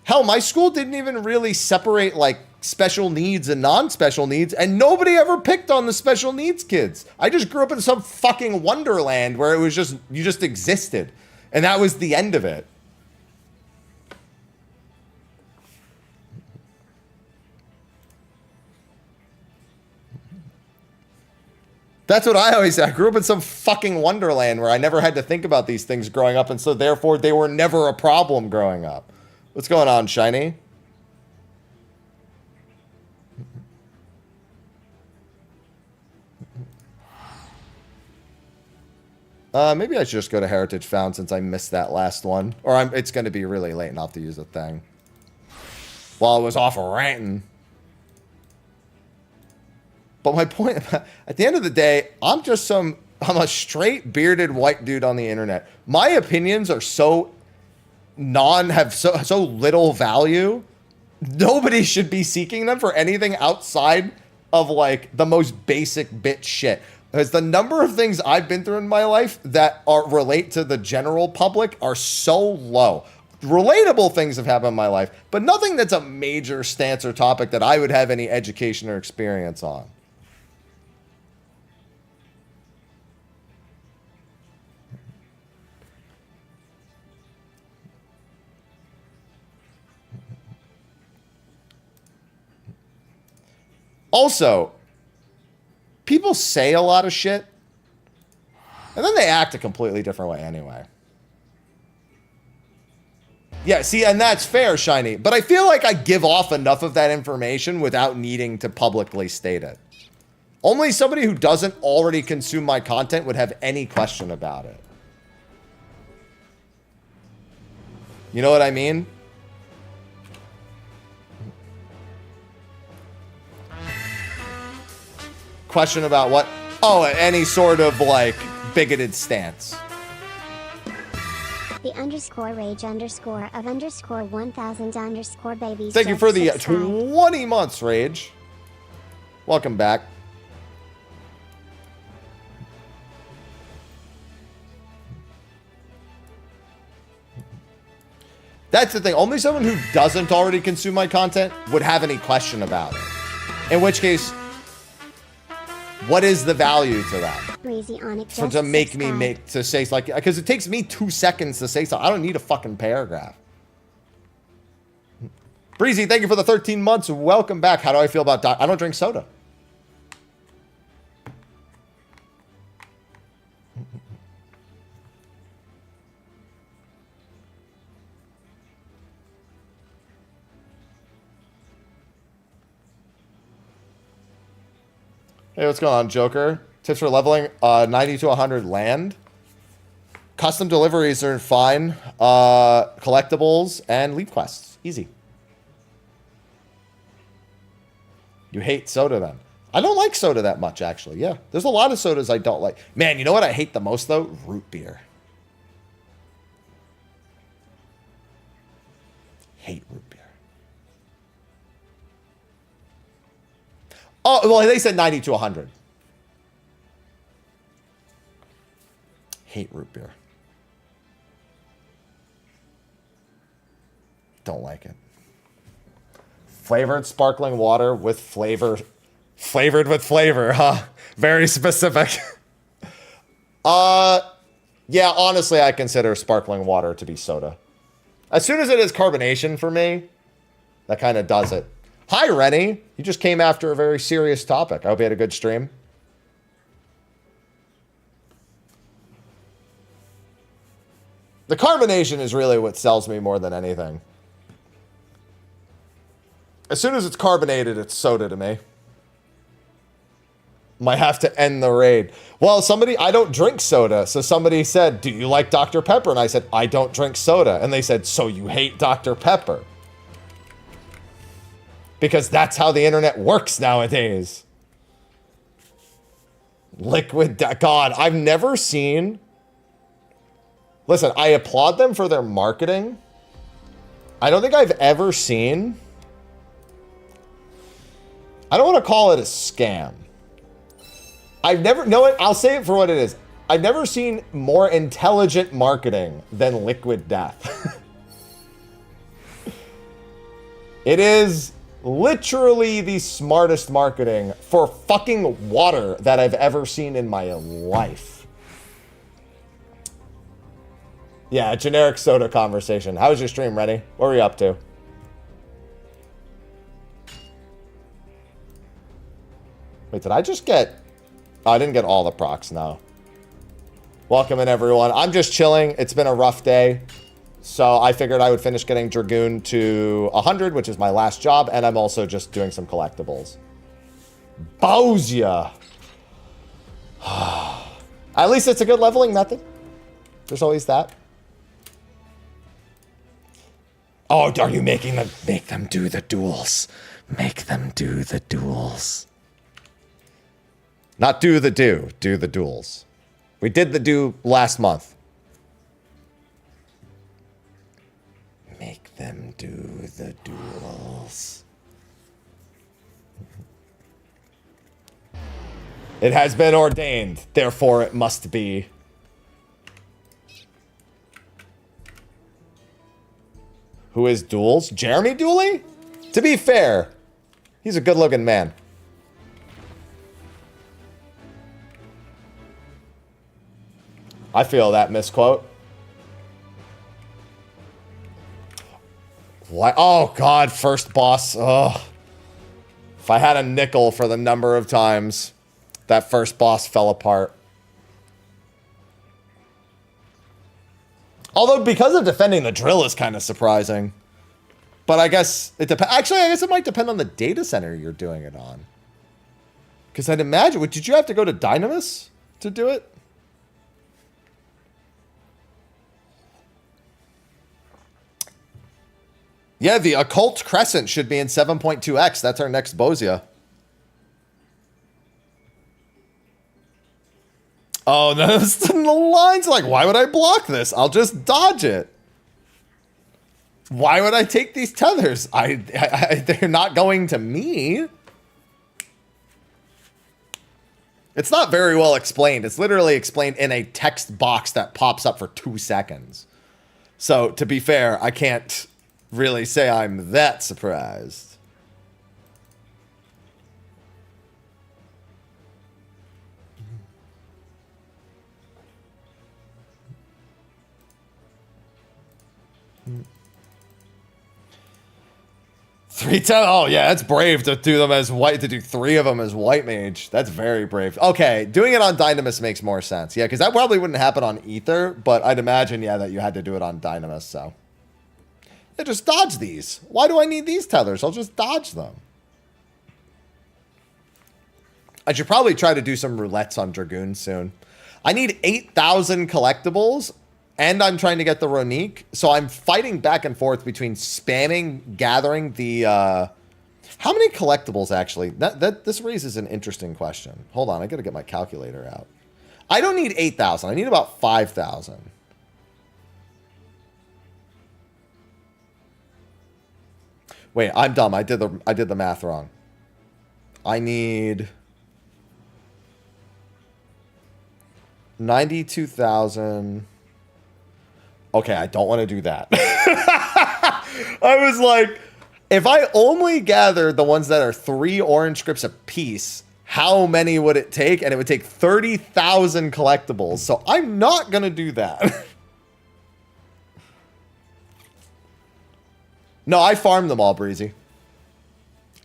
Hell, my school didn't even really separate like special needs and non-special needs, and nobody ever picked on the special needs kids. I just grew up in some fucking wonderland where it was just, you just existed. And that was the end of it. That's what I always say. I grew up in some fucking wonderland where I never had to think about these things growing up, and so therefore they were never a problem growing up. What's going on, Shiny? Maybe I should just go to Heritage Found since I missed that last one. Or it's going to be really late and I'll have to use the thing. While I was off ranting. But my point, at the end of the day, I'm a straight bearded white dude on the internet. My opinions are have so little value. Nobody should be seeking them for anything outside of like the most basic bitch shit. Because the number of things I've been through in my life that relate to the general public are so low. Relatable things have happened in my life, but nothing that's a major stance or topic that I would have any education or experience on. Also, people say a lot of shit, and then they act a completely different way anyway. Yeah, see, and that's fair, Shiny. But I feel like I give off enough of that information without needing to publicly state it. Only somebody who doesn't already consume my content would have any question about it. You know what I mean? Question about what? Oh, any sort of like bigoted stance. The underscore rage underscore of underscore 1000 underscore babies. Thank you for the subscribed. 20 months, Rage. Welcome back. That's the thing. Only someone who doesn't already consume my content would have any question about it. In which case, what is the value to that? Breezy on it. So to make me say like, because it takes me 2 seconds to say something. I don't need a fucking paragraph. Breezy, thank you for the 13 months. Welcome back. How do I feel about I don't drink soda. Hey, what's going on, Joker? Tips for leveling 90 to 100 land. Custom deliveries are fine. Collectibles and lead quests. Easy. You hate soda then. I don't like soda that much, actually. Yeah, there's a lot of sodas I don't like. Man, you know what I hate the most, though? Root beer. Hate root beer. Oh, well, they said 90 to 100. Hate root beer. Don't like it. Flavored sparkling water with flavor. Flavored with flavor, huh? Very specific. Yeah, honestly, I consider sparkling water to be soda. As soon as it is carbonation for me, that kind of does it. Hi, Rennie. You just came after a very serious topic. I hope you had a good stream. The carbonation is really what sells me more than anything. As soon as it's carbonated, it's soda to me. Might have to end the raid. Well, I don't drink soda. So somebody said, do you like Dr. Pepper? And I said, I don't drink soda. And they said, so you hate Dr. Pepper. Because that's how the internet works nowadays. God, I've never seen... Listen, I applaud them for their marketing. I don't think I've ever seen... I don't want to call it a scam. I've never... No, I'll say it for what it is. I've never seen more intelligent marketing than Liquid Death. It is literally the smartest marketing for fucking water that I've ever seen in my life. Yeah, generic soda conversation. How was your stream, Rennie? What were you up to? Wait, did I just get... Oh, I didn't get all the procs, no. Welcome in, everyone. I'm just chilling. It's been a rough day. So I figured I would finish getting Dragoon to 100, which is my last job, and I'm also just doing some collectibles. Bowsia! At least it's a good leveling method. There's always that. Oh, are you making them... Make them do the duels. Make them do the duels. Not do the duels. We did the do last month. Make them do the duels. It has been ordained, therefore it must be. Who is Duels? Jeremy Dooley? To be fair, he's a good-looking man. I feel that misquote. Why? Oh, God, first boss. Oh. If I had a nickel for the number of times that first boss fell apart. Although, because of defending the drill is kind of surprising. But I guess it depends. Actually, I guess it might depend on the data center you're doing it on. Because I'd imagine, did you have to go to Dynamis to do it? Yeah, the Occult Crescent should be in 7.2x. That's our next Bozia. Oh, no, the line's like, why would I block this? I'll just dodge it. Why would I take these tethers? They're not going to me. It's not very well explained. It's literally explained in a text box that pops up for 2 seconds. So, to be fair, I can't really say I'm that surprised. Oh yeah, that's brave to do them as white, to do 3 of them as white mage. That's very brave. Okay, doing it on Dynamis makes more sense. Yeah, because that probably wouldn't happen on Ether, but I'd imagine, yeah, that you had to do it on Dynamis, so. Yeah, just dodge these. Why do I need these tethers? I'll just dodge them. I should probably try to do some roulettes on Dragoon soon. I need 8,000 collectibles, and I'm trying to get the Ronique, so I'm fighting back and forth between spamming, gathering the... How many collectibles, actually? This raises an interesting question. Hold on, I gotta get my calculator out. I don't need 8,000. I need about 5,000. Wait, I'm dumb. I did the math wrong. I need 92,000. Okay, I don't want to do that. I was like, if I only gathered the ones that are 3 orange scripts a piece, how many would it take? And it would take 30,000 collectibles. So I'm not going to do that. No, I farmed them all, Breezy.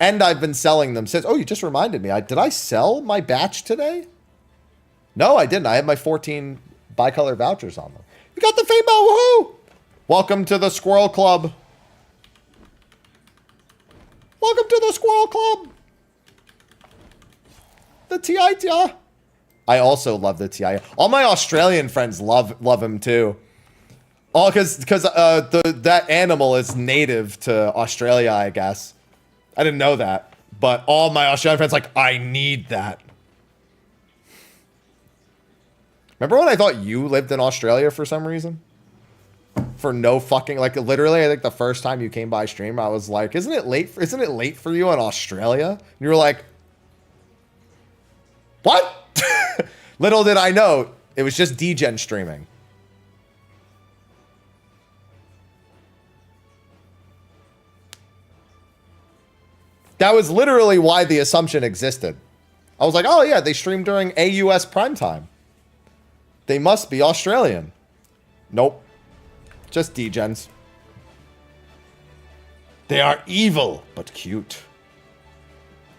And I've been selling them since. Oh, you just reminded me. Did I sell my batch today? No, I didn't. I had my 14 bicolor vouchers on them. You got the fame bell. Woohoo! Welcome to the Squirrel Club. Welcome to the Squirrel Club. The TI. I also love the TI. All my Australian friends love him too. All because that animal is native to Australia, I guess. I didn't know that, but all my Australian friends like, I need that. Remember when I thought you lived in Australia for some reason? For no fucking, like, literally, I think the first time you came by stream, I was like, isn't it late for you in Australia? And you were like, what? Little did I know, it was just degen streaming. That was literally why the assumption existed. I was like, oh yeah, they stream during AUS primetime. They must be Australian. Nope. Just degens. They are evil, but cute.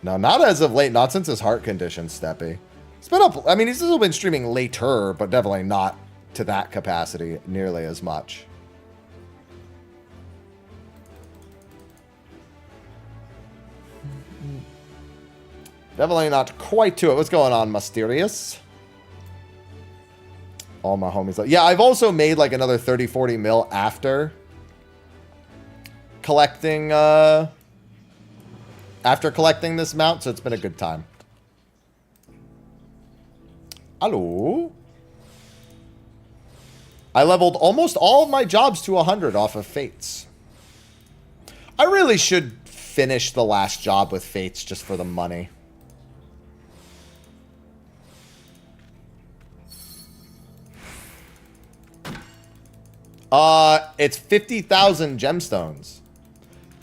No, not as of late. Not since his heart condition, Steppy. It's been up. I mean, he's still been streaming later, but definitely not to that capacity nearly as much. Definitely not quite to it. What's going on, Mysterious? All my homies. Yeah, I've also made like another 30, 40 mil after collecting this mount, so it's been a good time. Hello. I leveled almost all of my jobs to 100 off of Fates. I really should finish the last job with Fates just for the money. It's 50,000 gemstones.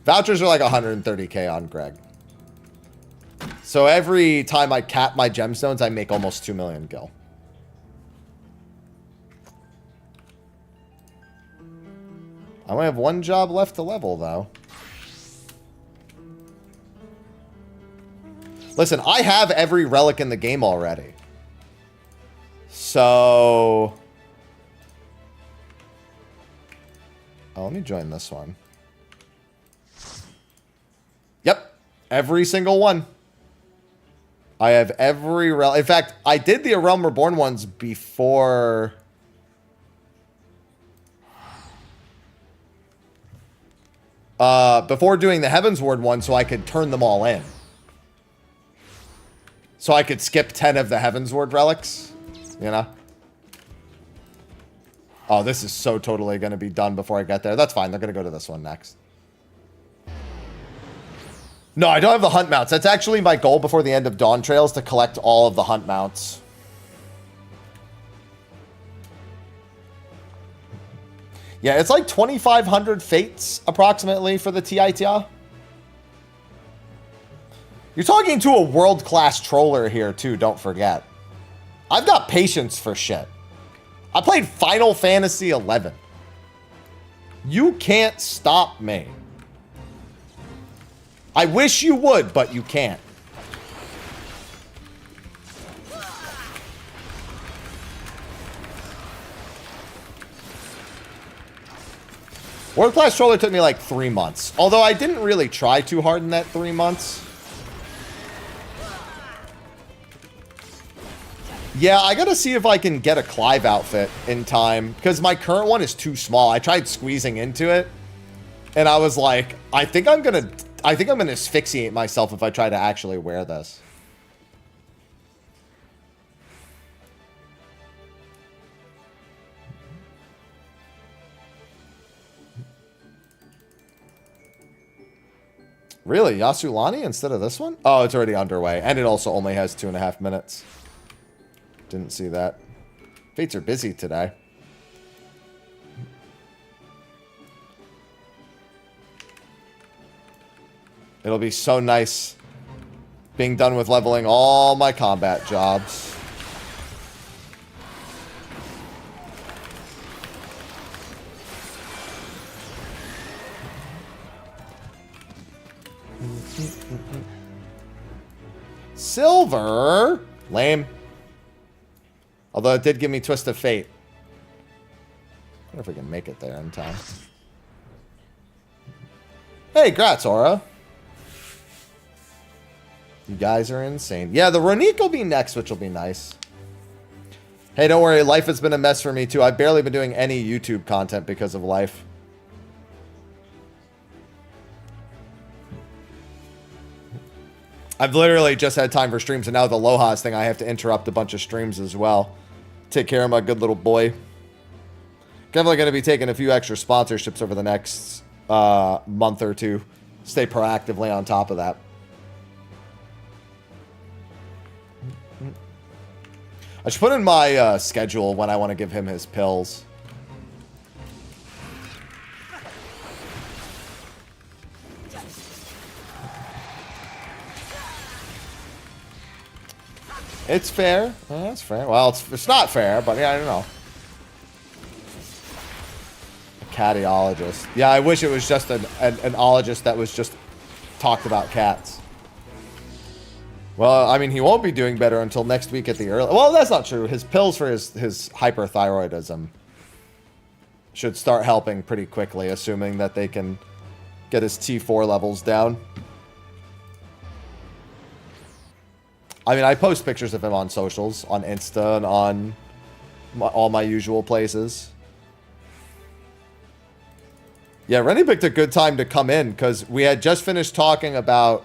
Vouchers are like 130k on Greg. So every time I cap my gemstones, I make almost 2 million gil. I only have one job left to level, though. Listen, I have every relic in the game already. So... oh, let me join this one. Yep. Every single one. I have every relic. In fact, I did the A Realm Reborn ones before... before doing the Heavensward one, so I could turn them all in. So I could skip 10 of the Heavensward relics, you know? Oh, this is so totally going to be done before I get there. That's fine. They're going to go to this one next. No, I don't have the hunt mounts. That's actually my goal before the end of Dawn Trails, to collect all of the hunt mounts. Yeah, it's like 2,500 fates approximately for the TITA. You're talking to a world-class troller here too, don't forget. I've got patience for shit. I played Final Fantasy XI. You can't stop me. I wish you would, but you can't. World Class Troller took me like 3 months. Although I didn't really try too hard in that 3 months. Yeah, I gotta see if I can get a Clive outfit in time, because my current one is too small. I tried squeezing into it, and I was like, I think I'm gonna asphyxiate myself if I try to actually wear this. Really, Yasulani instead of this one? Oh, it's already underway, and it also only has 2.5 minutes. Didn't see that. Fates are busy today. It'll be so nice being done with leveling all my combat jobs. Silver? Lame. Although it did give me Twist of Fate. I wonder if we can make it there in time. Hey, grats, Aura. You guys are insane. Yeah, the Ronique will be next, which will be nice. Hey, don't worry. Life has been a mess for me, too. I've barely been doing any YouTube content because of life. I've literally just had time for streams, and now with the Aloha's thing, I have to interrupt a bunch of streams as well. Take care of my good little boy. Definitely going to be taking a few extra sponsorships over the next month or two. Stay proactively on top of that. I should put in my schedule when I want to give him his pills. It's fair. That's fair. Well, it's not fair, but yeah, I don't know. A cattyologist. Yeah, I wish it was just an ologist that was just talked about cats. Well, I mean, he won't be doing better until next week at the early... Well, that's not true. His pills for his hyperthyroidism should start helping pretty quickly, assuming that they can get his T4 levels down. I mean, I post pictures of him on socials, on Insta, and on all my usual places. Yeah, Rennie picked a good time to come in, because we had just finished talking about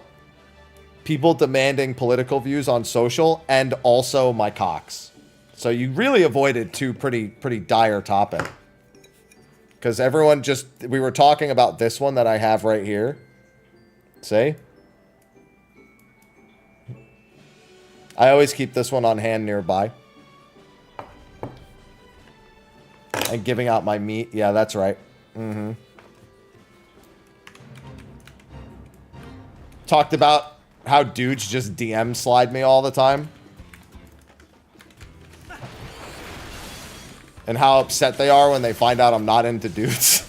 people demanding political views on social, and also my cocks. So you really avoided two pretty dire topics. Because everyone just... We were talking about this one that I have right here. See? I always keep this one on hand nearby. And giving out my meat. Yeah, that's right. Mm-hmm. Talked about how dudes just DM slide me all the time. And how upset they are when they find out I'm not into dudes.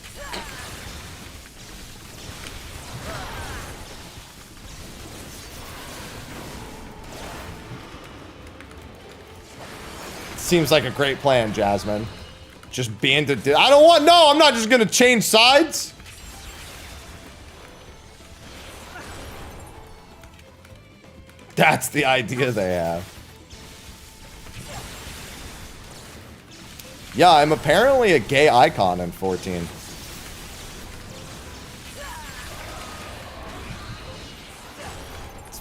Seems like a great plan, Jasmine. Just being to... I don't want... No, I'm not just gonna change sides. That's the idea they have. Yeah, I'm apparently a gay icon in 14.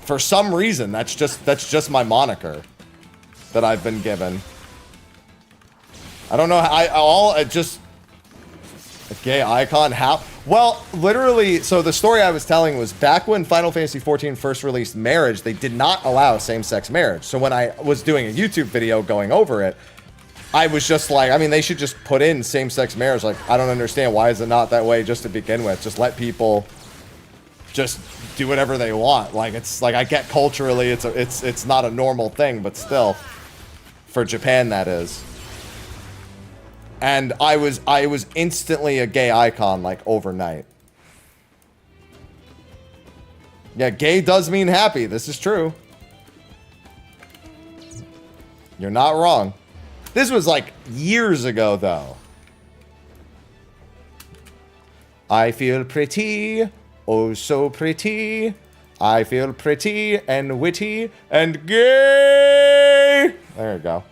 For some reason, that's just my moniker that I've been given. I don't know. Just a gay icon. How? Well, literally. So the story I was telling was back when Final Fantasy XIV first released Marriage, they did not allow same-sex marriage. So when I was doing a YouTube video going over it, I was just like, I mean, they should just put in same-sex marriage. Like, I don't understand, why is it not that way just to begin with? Just let people just do whatever they want. Like, it's like, I get culturally it's not a normal thing, but still, for Japan that is. And I was instantly a gay icon, like, overnight. Yeah, gay does mean happy. This is true. You're not wrong. This was, like, years ago, though. I feel pretty, oh so pretty. I feel pretty and witty and gay. There you go.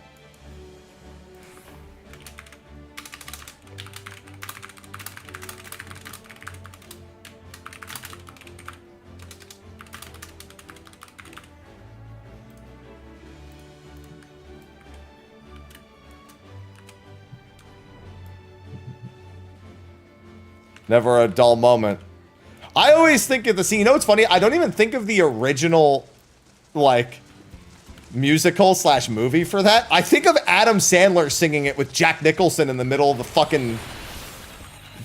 Never a dull moment. I always think of the scene. You know what's funny? I don't even think of the original, like, musical / movie for that. I think of Adam Sandler singing it with Jack Nicholson in the middle of the fucking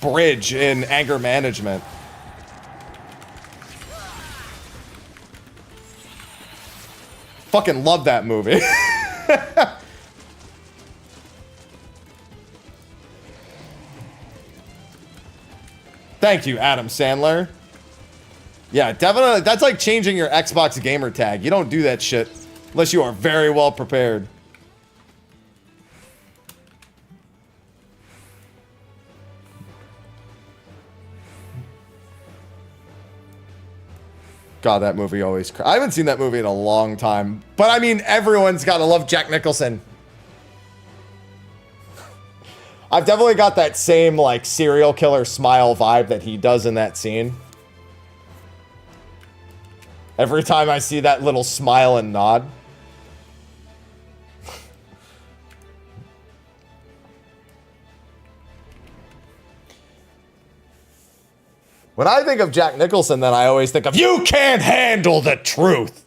bridge in Anger Management. Fucking love that movie. Thank you, Adam Sandler. Yeah, definitely. That's like changing your Xbox gamer tag. You don't do that shit unless you are very well prepared. God, that movie always... I haven't seen that movie in a long time. But, I mean, everyone's got to love Jack Nicholson. I've definitely got that same, like, serial killer smile vibe that he does in that scene. Every time I see that little smile and nod. When I think of Jack Nicholson, then I always think of, you can't handle the truth.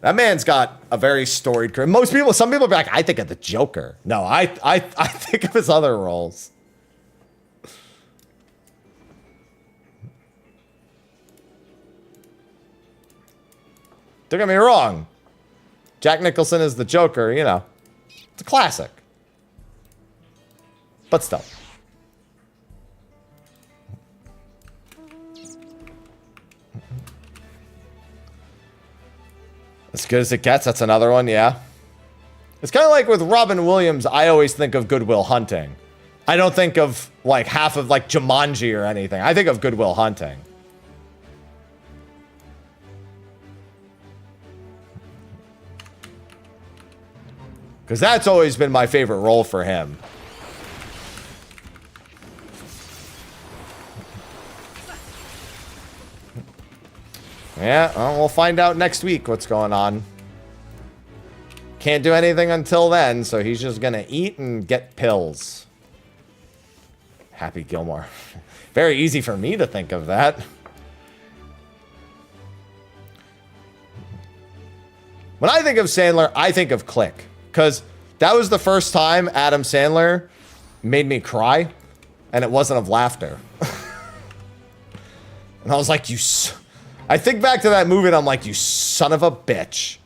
That man's got a very storied career. Some people be like, I think of the Joker. No, I think of his other roles. Don't get me wrong. Jack Nicholson is the Joker, you know. It's a classic. But still. As good as it gets, that's another one, yeah. It's kind of like with Robin Williams, I always think of Good Will Hunting. I don't think of like half of like Jumanji or anything. I think of Good Will Hunting. Because that's always been my favorite role for him. Yeah, well, we'll find out next week what's going on. Can't do anything until then, so he's just gonna eat and get pills. Happy Gilmore. Very easy for me to think of that. When I think of Sandler, I think of Click. Because that was the first time Adam Sandler made me cry, and it wasn't of laughter. And I was like, I think back to that movie and I'm like, you son of a bitch.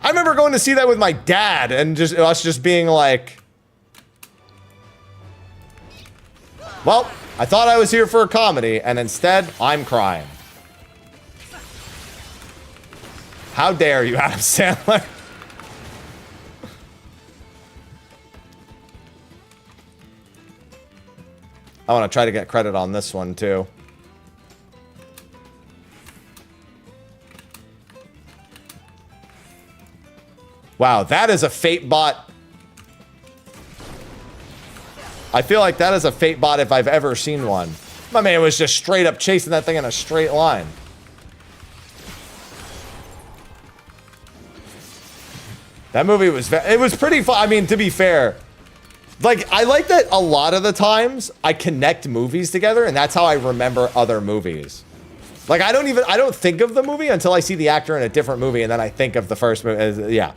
I remember going to see that with my dad and just us just being like, well, I thought I was here for a comedy and instead I'm crying. How dare you, Adam Sandler? I want to try to get credit on this one, too. Wow, that is a Fate bot. I feel like that is a Fate bot if I've ever seen one. My man was just straight up chasing that thing in a straight line. That movie was, it was pretty fun. I mean, to be fair, like, I like that a lot of the times I connect movies together and that's how I remember other movies. Like, I don't think of the movie until I see the actor in a different movie and then I think of the first movie. Yeah.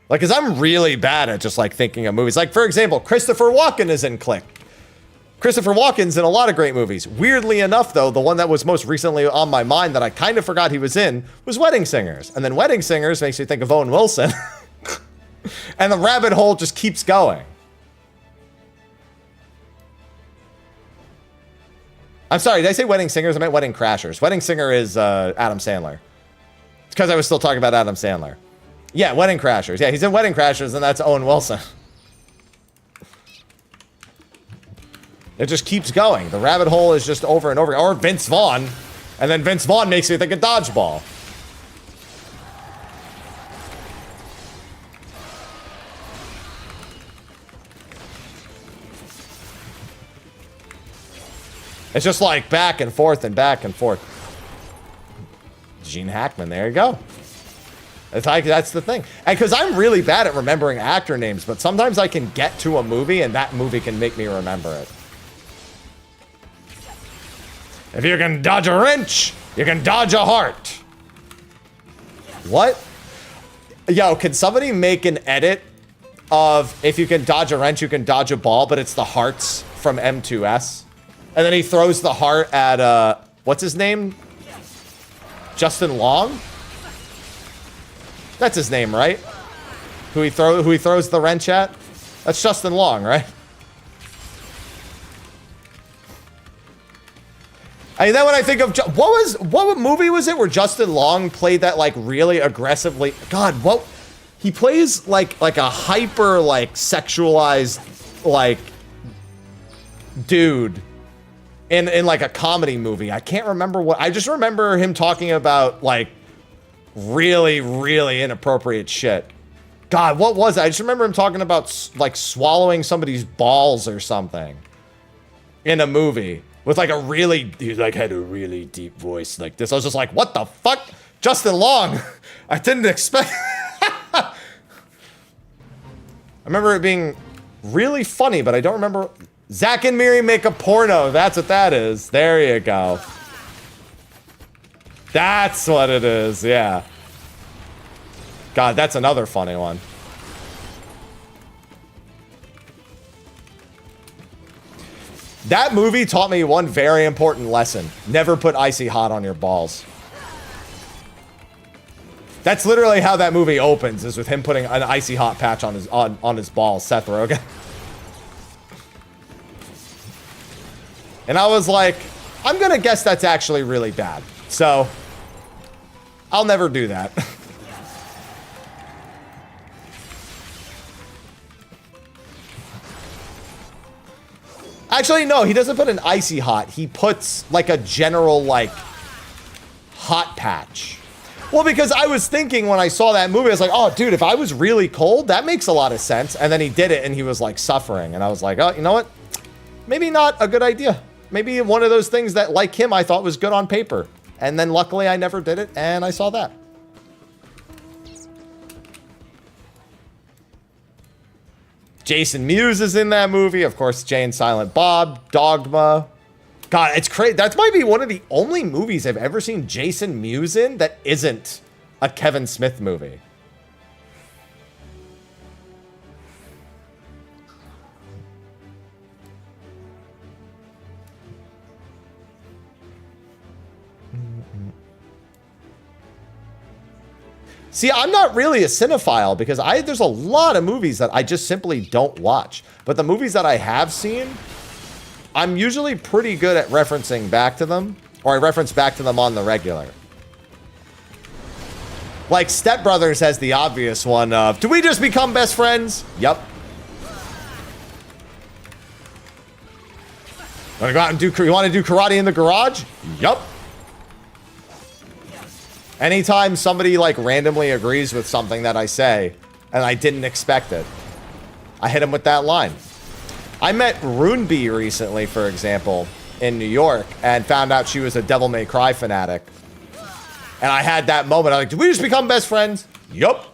Like, cause I'm really bad at just like thinking of movies. Like, for example, Christopher Walken is in Click. Christopher Walken's in a lot of great movies. Weirdly enough, though, the one that was most recently on my mind that I kind of forgot he was in was Wedding Singers. And then Wedding Singers makes you think of Owen Wilson. And the rabbit hole just keeps going. I'm sorry, did I say Wedding Singers? I meant Wedding Crashers. Wedding Singer is Adam Sandler. It's because I was still talking about Adam Sandler. Yeah, Wedding Crashers. Yeah, he's in Wedding Crashers, and that's Owen Wilson. It just keeps going. The rabbit hole is just over and over. Or Vince Vaughn. And then Vince Vaughn makes you think of Dodgeball. It's just like back and forth and back and forth. Gene Hackman, there you go. It's like, that's the thing. And because I'm really bad at remembering actor names, but sometimes I can get to a movie and that movie can make me remember it. If you can dodge a wrench, you can dodge a heart. What? Yo, can somebody make an edit of if you can dodge a wrench, you can dodge a ball, but it's the hearts from M2S? And then he throws the heart at, what's his name? Justin Long? That's his name, right? Who he throws the wrench at? That's Justin Long, right? And then when I think of what movie was it where Justin Long played that like really aggressively? God, what he plays like a hyper like sexualized like dude in like a comedy movie. I can't remember what. I just remember him talking about like really really inappropriate shit. God, what was it? I just remember him talking about like swallowing somebody's balls or something in a movie. with like a really, he like had a really deep voice like this. I was just like, what the fuck? Justin Long. I didn't expect. I remember it being really funny, but I don't remember. Zach and Miri make a porno. That's what that is. There you go. That's what it is. Yeah. God, that's another funny one. That movie taught me one very important lesson. Never put icy hot on your balls. That's literally how that movie opens, is with him putting an icy hot patch on his balls, Seth Rogen. And I was like, I'm gonna guess that's actually really bad. So, I'll never do that. Actually, no, he doesn't put an icy hot. He puts like a general like hot patch. Well, because I was thinking when I saw that movie, I was like, oh, dude, if I was really cold, that makes a lot of sense. And then he did it and he was like suffering. And I was like, oh, you know what? Maybe not a good idea. Maybe one of those things that, like him, I thought was good on paper. And then luckily I never did it and I saw that. Jason Mewes is in that movie. Of course, Jay and Silent Bob, Dogma. God, it's crazy. That might be one of the only movies I've ever seen Jason Mewes in that isn't a Kevin Smith movie. See, I'm not really a cinephile because there's a lot of movies that I just simply don't watch. But the movies that I have seen, I'm usually pretty good at referencing back to them, or I reference back to them on the regular. Like Step Brothers has the obvious one of, do we just become best friends? Yup. Wanna go out and you wanna do karate in the garage? Yup. Anytime somebody like randomly agrees with something that I say and I didn't expect it, I hit him with that line. I met Runebee recently, for example, in New York and found out she was a Devil May Cry fanatic. And I had that moment. I'm like, did we just become best friends? Yup.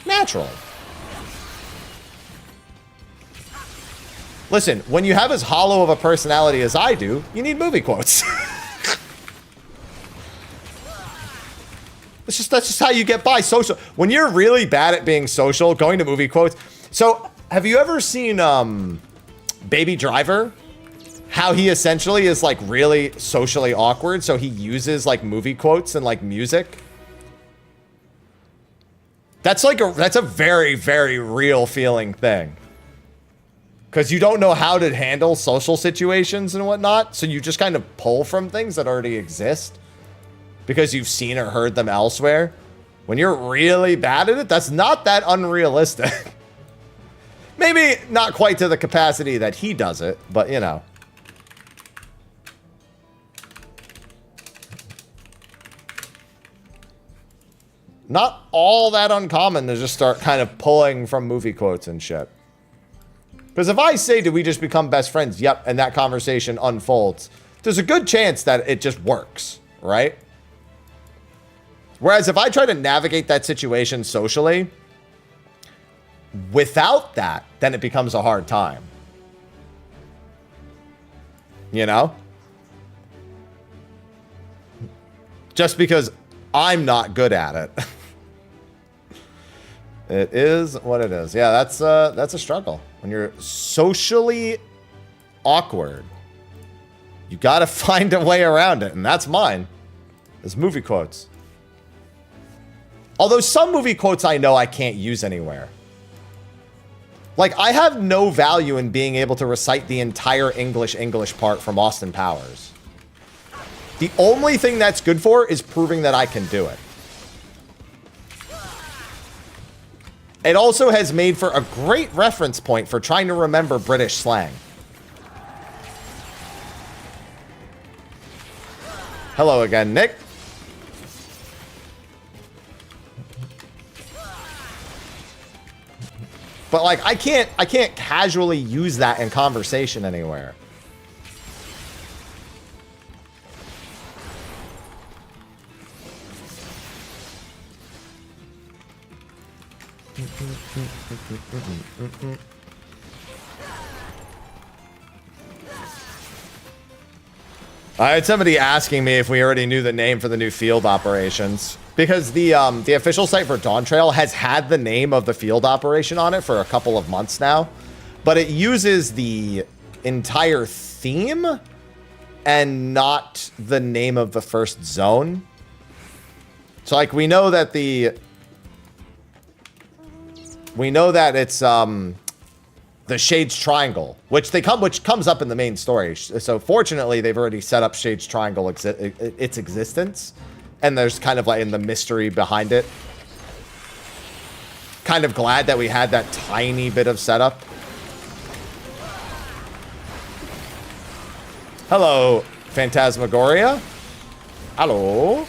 Natural. Listen, when you have as hollow of a personality as I do, you need movie quotes. That's just how you get by social. When you're really bad at being social, going to movie quotes. So, have you ever seen Baby Driver? How he essentially is like really socially awkward, so he uses like movie quotes and like music. That's a very, very real feeling thing. Because you don't know how to handle social situations and whatnot, so you just kind of pull from things that already exist because you've seen or heard them elsewhere. When you're really bad at it, that's not that unrealistic. Maybe not quite to the capacity that he does it, but you know. Not all that uncommon to just start kind of pulling from movie quotes and shit. Because if I say, do we just become best friends? Yep, and that conversation unfolds, there's a good chance that it just works, right? Whereas if I try to navigate that situation socially, without that, then it becomes a hard time. You know? Just because I'm not good at it. It is what it is. Yeah, that's a struggle. When you're socially awkward, you gotta find a way around it, and that's mine. Is movie quotes. Although some movie quotes I know I can't use anywhere. Like, I have no value in being able to recite the entire English part from Austin Powers. The only thing that's good for is proving that I can do it. It also has made for a great reference point for trying to remember British slang. Hello again, Nick. But like, I can't casually use that in conversation anywhere. I had somebody asking me if we already knew the name for the new field operations, because the official site for Dawn Trail has had the name of the field operation on it for a couple of months now, but it uses the entire theme and not the name of the first zone. So like we know that it's the Shades Triangle, which comes up in the main story. So fortunately, they've already set up Shades Triangle its existence, and there's kind of like in the mystery behind it. Kind of glad that we had that tiny bit of setup. Hello, Phantasmagoria. Hello.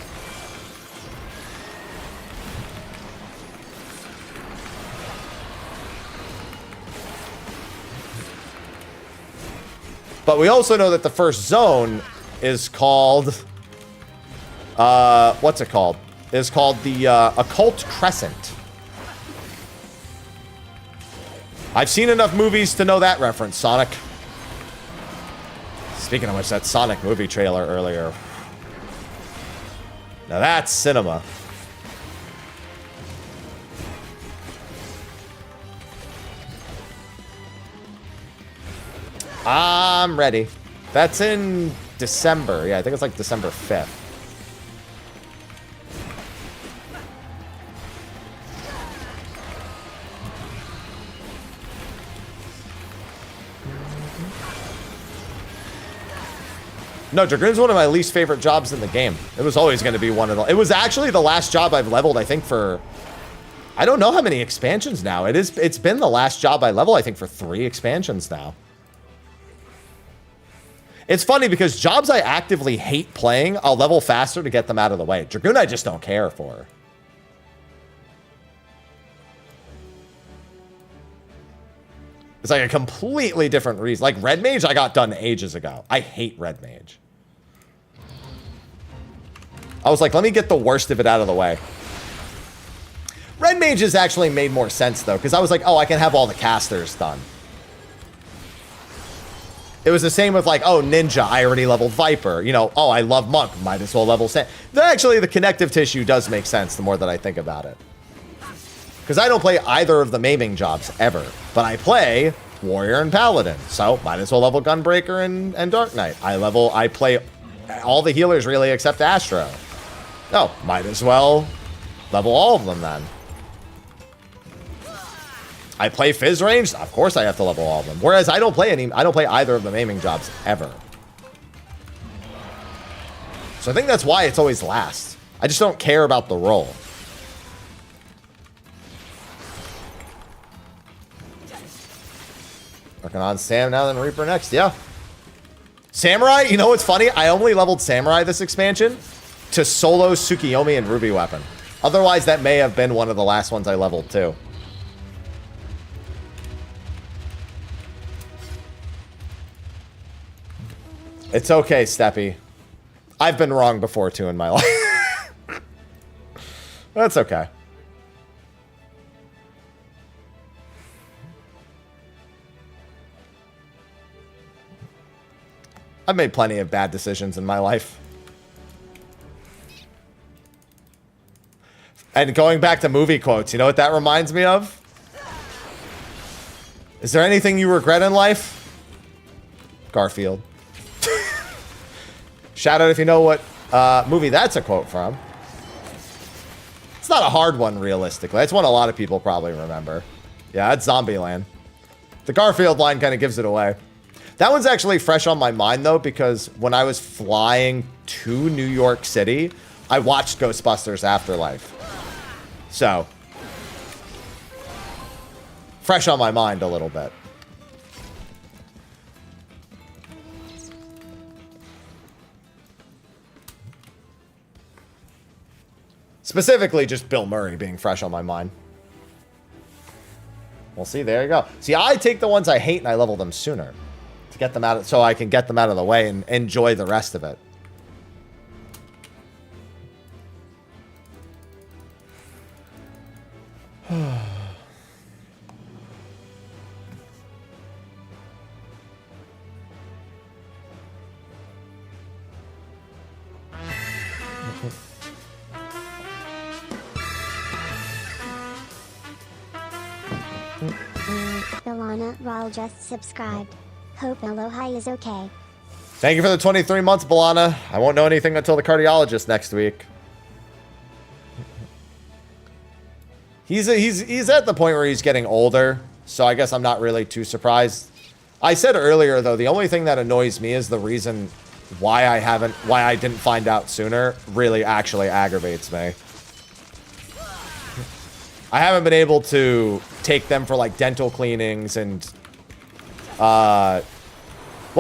But we also know that the first zone is called, what's it called? It's called the Occult Crescent. I've seen enough movies to know that reference, Sonic. Speaking of which, that Sonic movie trailer earlier. Now that's cinema. I'm ready. That's in December. Yeah, I think it's like December 5th. No, Dragoon's one of my least favorite jobs in the game. It was always going to be one of the... It was actually the last job I've leveled, I think, for... I don't know how many expansions now. It's been the last job I leveled, I think, for 3 expansions now. It's funny because jobs I actively hate playing, I'll level faster to get them out of the way. Dragoon, I just don't care for. It's like a completely different reason. Like Red Mage, I got done ages ago. I hate Red Mage. I was like, let me get the worst of it out of the way. Red Mage has actually made more sense, though, because I was like, oh, I can have all the casters done. It was the same with, like, oh, Ninja, I already leveled Viper. You know, oh, I love Monk, might as well level Sand. Actually, the connective tissue does make sense the more that I think about it. Because I don't play either of the maiming jobs, ever. But I play Warrior and Paladin, so might as well level Gunbreaker and Dark Knight. I play all the healers, really, except Astro. Oh, might as well level all of them, then. I play Fizz range. Of course I have to level all of them. Whereas I don't play either of the maiming jobs ever. So I think that's why it's always last. I just don't care about the role. Working on Sam now, then Reaper next. Yeah. Samurai, you know what's funny? I only leveled Samurai this expansion to solo Tsukiyomi and Ruby Weapon. Otherwise, that may have been one of the last ones I leveled too. It's okay, Steppy. I've been wrong before, too, in my life. That's okay. I've made plenty of bad decisions in my life. And going back to movie quotes, you know what that reminds me of? Is there anything you regret in life? Garfield. Shout out if you know what movie that's a quote from. It's not a hard one, realistically. It's one a lot of people probably remember. Yeah, it's Zombieland. The Garfield line kind of gives it away. That one's actually fresh on my mind, though, because when I was flying to New York City, I watched Ghostbusters Afterlife. So, fresh on my mind a little bit. Specifically, just Bill Murray being fresh on my mind. Well, see, there you go. See, I take the ones I hate and I level them sooner to get them out of, so I can get them out of the way and enjoy the rest of it. Ilana Raul just subscribed. Hope Aloha is okay. Thank you for the 23 months, Balana. I won't know anything until the cardiologist next week. He's at the point where he's getting older, so I guess I'm not really too surprised. I said earlier, though, the only thing that annoys me is the reason why I didn't find out sooner really actually aggravates me. I haven't been able to take them for, like, dental cleanings and, well,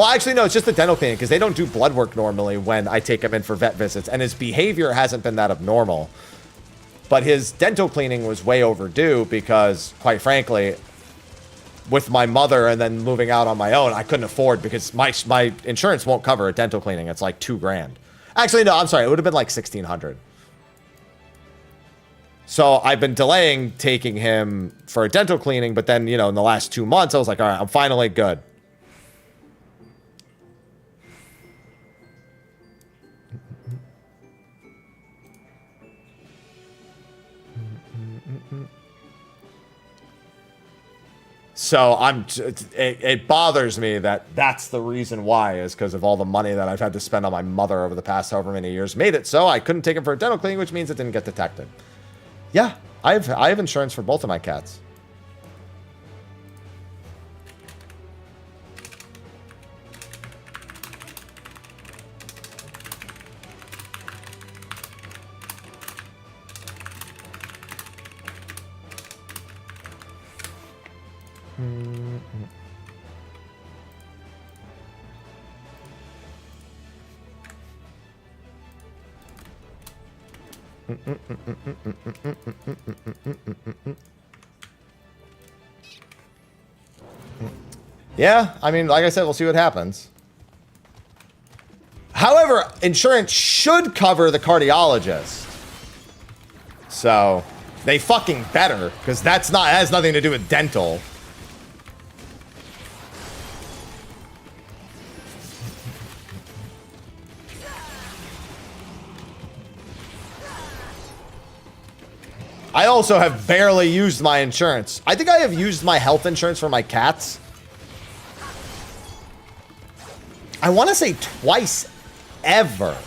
actually, no, it's just the dental cleaning, because they don't do blood work normally when I take him in for vet visits, and his behavior hasn't been that abnormal. But his dental cleaning was way overdue because, quite frankly, with my mother and then moving out on my own, I couldn't afford, because my insurance won't cover a dental cleaning. It's like $2,000. Actually, no, I'm sorry. It would have been like $1,600. So I've been delaying taking him for a dental cleaning, but then, you know, in the last 2 months, I was like, all right, I'm finally good. So it bothers me that that's the reason why, is because of all the money that I've had to spend on my mother over the past however many years. Made it so I couldn't take him for a dental cleaning, which means it didn't get detected. Yeah, I have insurance for both of my cats. Yeah, I mean, like I said, we'll see what happens. However, insurance should cover the cardiologist. So, they fucking better, because that has nothing to do with dental. I also have barely used my insurance. I think I have used my health insurance for my cats. I want to say twice ever.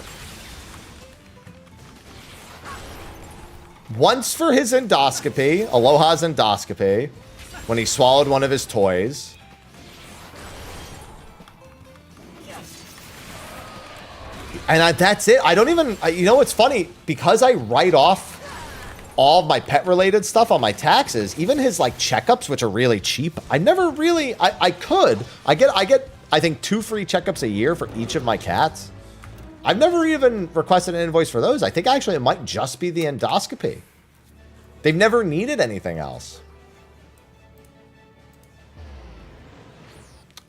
Once for his endoscopy, Aloha's endoscopy, when he swallowed one of his toys. And that's it. I don't even, you know what's funny? Because I write off all of my pet-related stuff on my taxes, even his, like, checkups, which are really cheap, I never really, I get, I think 2 free checkups a year for each of my cats. I've never even requested an invoice for those. I think actually it might just be the endoscopy. They've never needed anything else.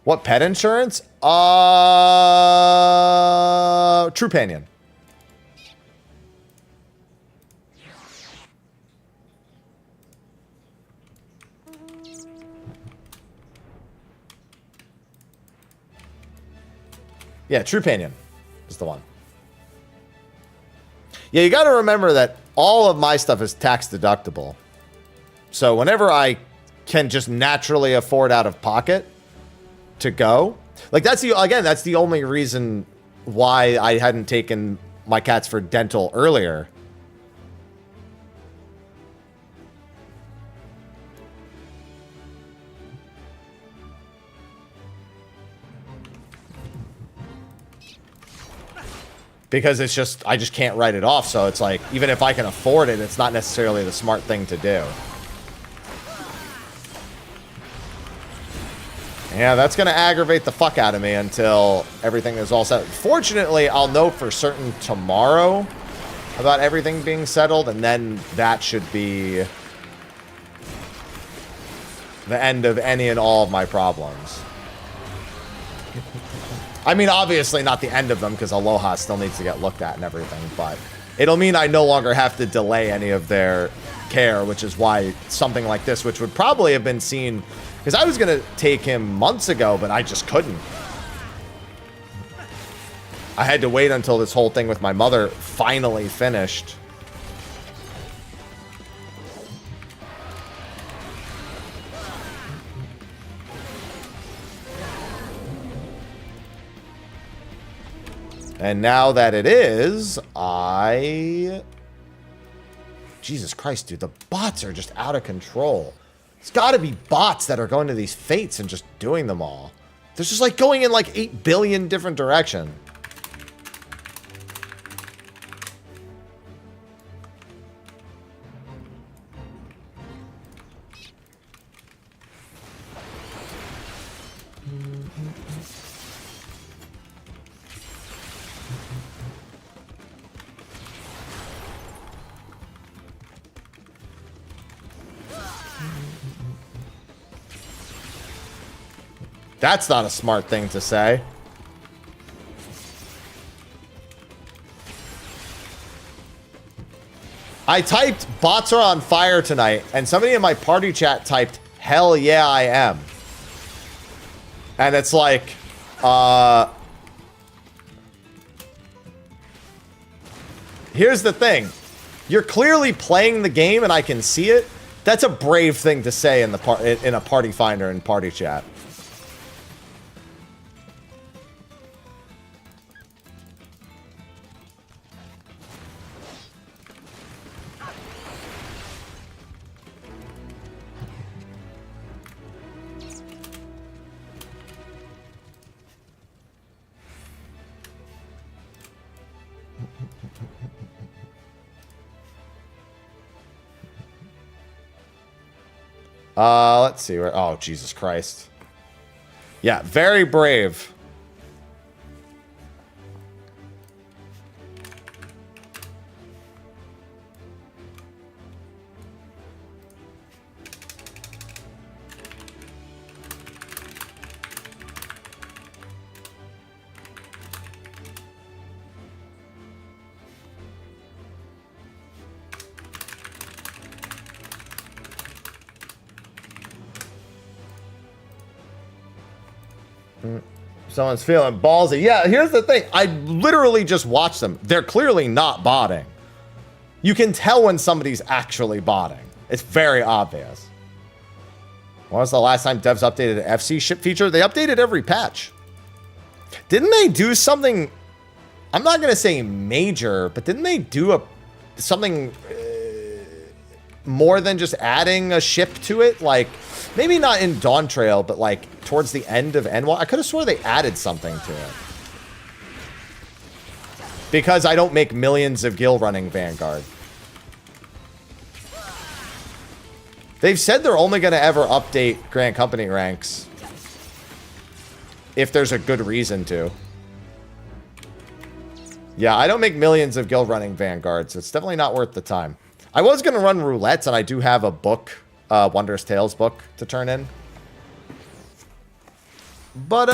What pet insurance? Trupanion. Yeah, Trupanion is the one. Yeah, you got to remember that all of my stuff is tax deductible. So whenever I can just naturally afford out of pocket to go, like that's the only reason why I hadn't taken my cats for dental earlier. Because it's just, I just can't write it off. So it's like, even if I can afford it, it's not necessarily the smart thing to do. Yeah, that's going to aggravate the fuck out of me until everything is all set. Fortunately, I'll know for certain tomorrow about everything being settled, and then that should be the end of any and all of my problems. I mean, obviously not the end of them, because Aloha still needs to get looked at and everything, but it'll mean I no longer have to delay any of their care, which is why something like this, which would probably have been seen, because I was going to take him months ago, but I just couldn't. I had to wait until this whole thing with my mother finally finished. And now that it is, Jesus Christ, dude, the bots are just out of control. It's got to be bots that are going to these fates and just doing them all. They're just like going in like 8 billion different directions. That's not a smart thing to say. I typed bots are on fire tonight, and somebody in my party chat typed, hell yeah, I am. And it's like, here's the thing. You're clearly playing the game and I can see it. That's a brave thing to say in the in a party finder and party chat. Let's see where. Oh, Jesus Christ. Yeah, very brave. Someone's feeling ballsy. Yeah, here's the thing. I literally just watched them. They're clearly not botting. You can tell when somebody's actually botting. It's very obvious. When was the last time devs updated the FC ship feature? They updated every patch. Didn't they do something? I'm not going to say major, but didn't they do something more than just adding a ship to it? Like, maybe not in Dawn Trail, but like towards the end of NY. I could have swore they added something to it. Because I don't make millions of gil running Vanguard. They've said they're only going to ever update Grand Company ranks if there's a good reason to. Yeah, I don't make millions of gil running Vanguard, so it's definitely not worth the time. I was going to run roulettes, and I do have a book, Wondrous Tales book, to turn in. But,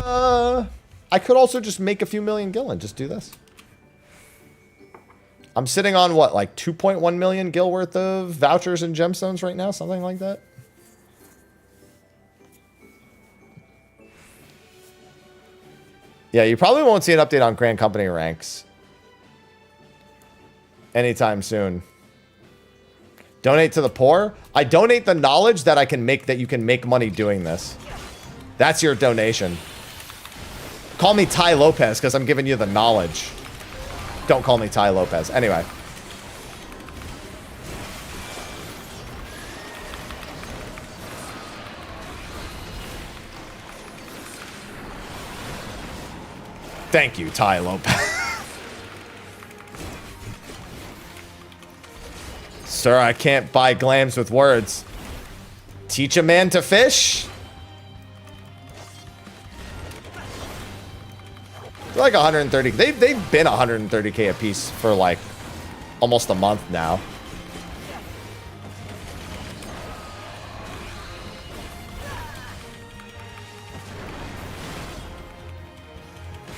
I could also just make a few million gil and just do this. I'm sitting on, what, like 2.1 million gil worth of vouchers and gemstones right now? Something like that? Yeah, you probably won't see an update on Grand Company ranks anytime soon. Donate to the poor? I donate the knowledge that I can make, that you can make money doing this. That's your donation. Call me Ty Lopez because I'm giving you the knowledge. Don't call me Ty Lopez. Anyway. Thank you, Ty Lopez. Sir, I can't buy glams with words. Teach a man to fish? They're like 130. They've been 130k a piece for like almost a month now.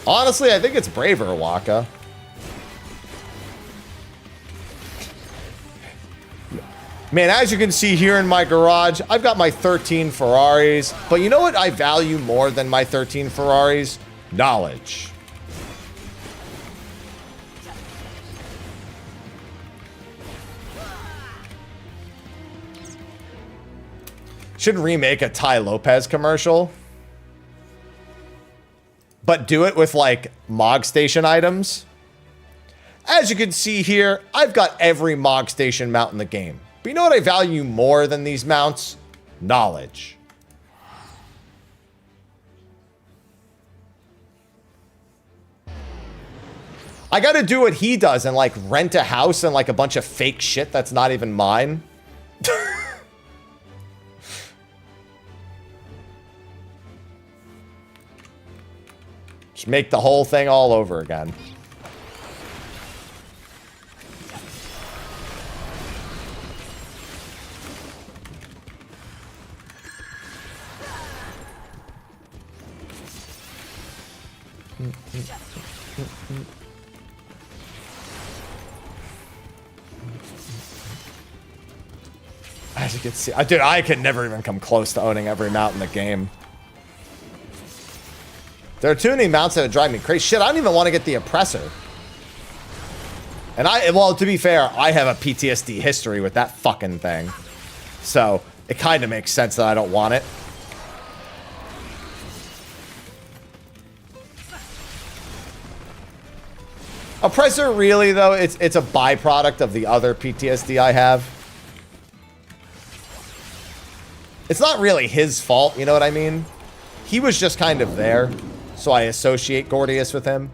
Honestly, I think it's braver, Waka. Man, as you can see here in my garage, I've got my 13 Ferraris. But you know what I value more than my 13 Ferraris? Knowledge. Should remake a Ty Lopez commercial. But do it with, like, Mog Station items. As you can see here, I've got every Mog Station mount in the game. But you know what I value more than these mounts? Knowledge. I gotta do what he does and, like, rent a house and, like, a bunch of fake shit that's not even mine. Just make the whole thing all over again. As you can see, dude, I could never even come close to owning every mount in the game. There are too many mounts that would drive me crazy. Shit, I don't even want to get the Oppressor. And well, to be fair, I have a PTSD history with that fucking thing. So, it kind of makes sense that I don't want it. Oppressor, really, though, it's a byproduct of the other PTSD I have. It's not really his fault, you know what I mean? He was just kind of there, so I associate Gordius with him.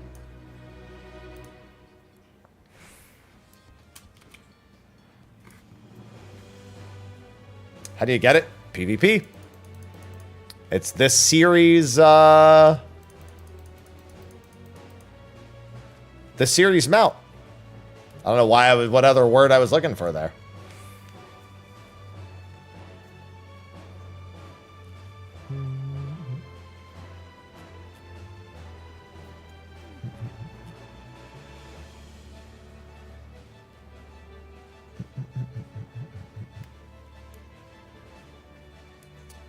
How do you get it? PvP. It's this series, the series mount. I don't know why what other word I was looking for there.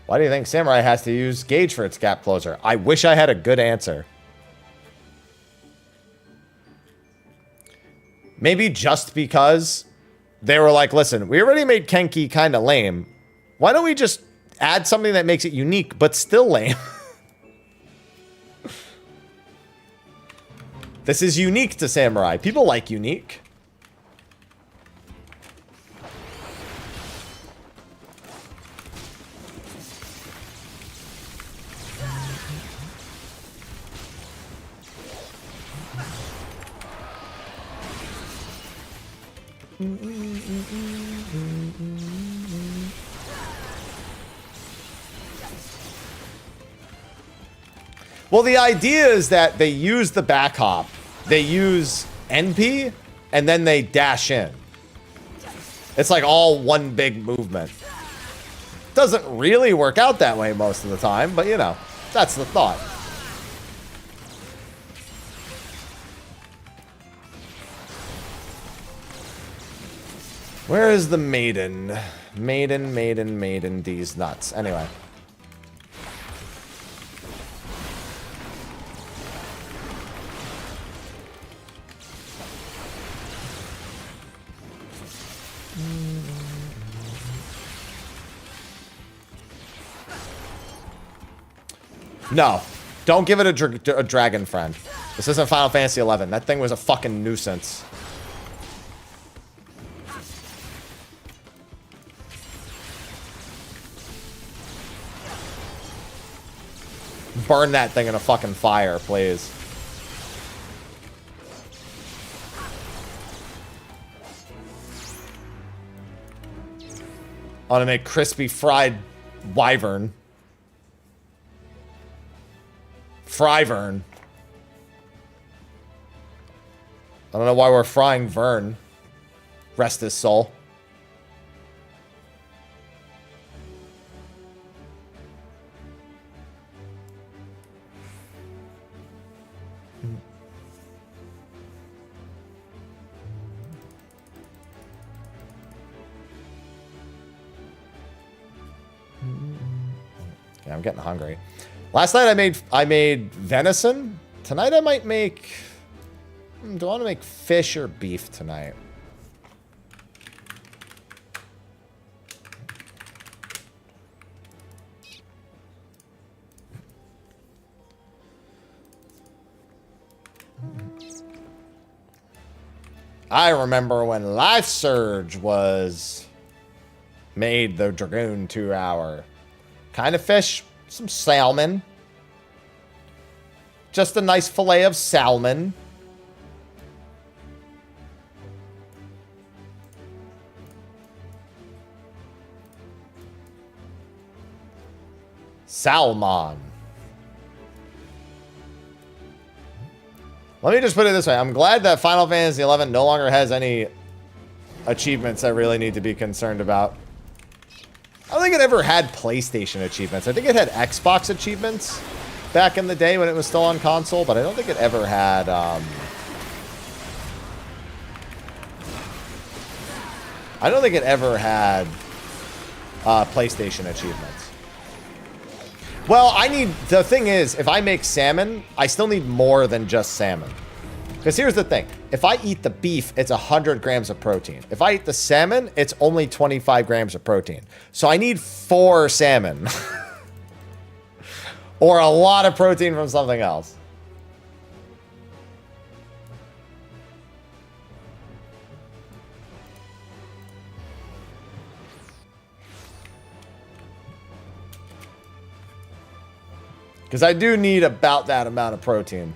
Why do you think Samurai has to use Gauge for its gap closer? I wish I had a good answer. Maybe just because they were like, listen, we already made Kenki kind of lame. Why don't we just add something that makes it unique, but still lame? This is unique to Samurai. People like unique. Well, the idea is that they use the back hop, they use NP, and then they dash in. It's like all one big movement. Doesn't really work out that way most of the time, but you know, that's the thought. Where is the maiden? Maiden, these nuts. Anyway. No. Don't give it a dragon friend. This isn't Final Fantasy XI. That thing was a fucking nuisance. Burn that thing in a fucking fire, please. I want to make crispy fried wyvern. Fryvern. I don't know why we're frying Vern. Rest his soul. I'm getting hungry. Last night I made venison. Tonight I might make... do I want to make fish or beef tonight? I remember when Life Surge was made, the Dragoon 2-hour. Kind of fish, some salmon. Just a nice fillet of salmon. Salmon. Let me just put it this way. I'm glad that Final Fantasy XI no longer has any achievements I really need to be concerned about. I don't think it ever had PlayStation achievements. I think it had Xbox achievements back in the day when it was still on console, but I don't think it ever had... I don't think it ever had PlayStation achievements. Well, the thing is, if I make salmon, I still need more than just salmon. Because here's the thing. If I eat the beef, it's 100 grams of protein. If I eat the salmon, it's only 25 grams of protein. So I need 4 salmon. Or a lot of protein from something else. Because I do need about that amount of protein.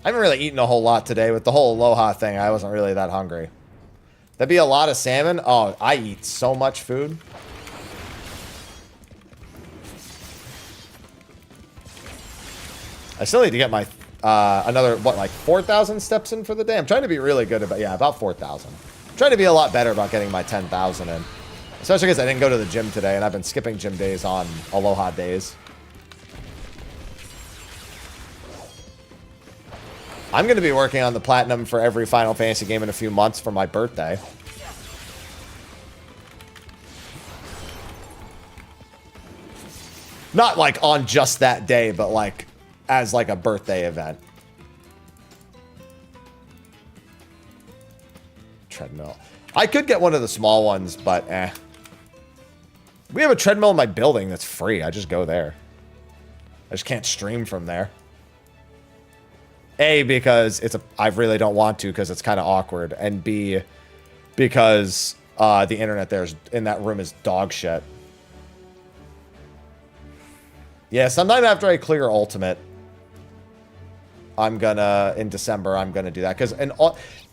I haven't really eaten a whole lot today. With the whole Aloha thing, I wasn't really that hungry. That'd be a lot of salmon. Oh, I eat so much food. I still need to get my another, what, like 4,000 steps in for the day? I'm trying to be really good about, yeah, about 4,000. I'm trying to be a lot better about getting my 10,000 in. Especially because I didn't go to the gym today, and I've been skipping gym days on Aloha days. I'm going to be working on the platinum for every Final Fantasy game in a few months for my birthday. Not like on just that day, but like as like a birthday event. Treadmill. I could get one of the small ones, but eh. We have a treadmill in my building that's free. I just go there. I just can't stream from there. A, because I really don't want to because it's kind of awkward. And B, because the internet in that room is dog shit. Yeah, sometime after I clear Ultimate, in December, I'm gonna do that. Because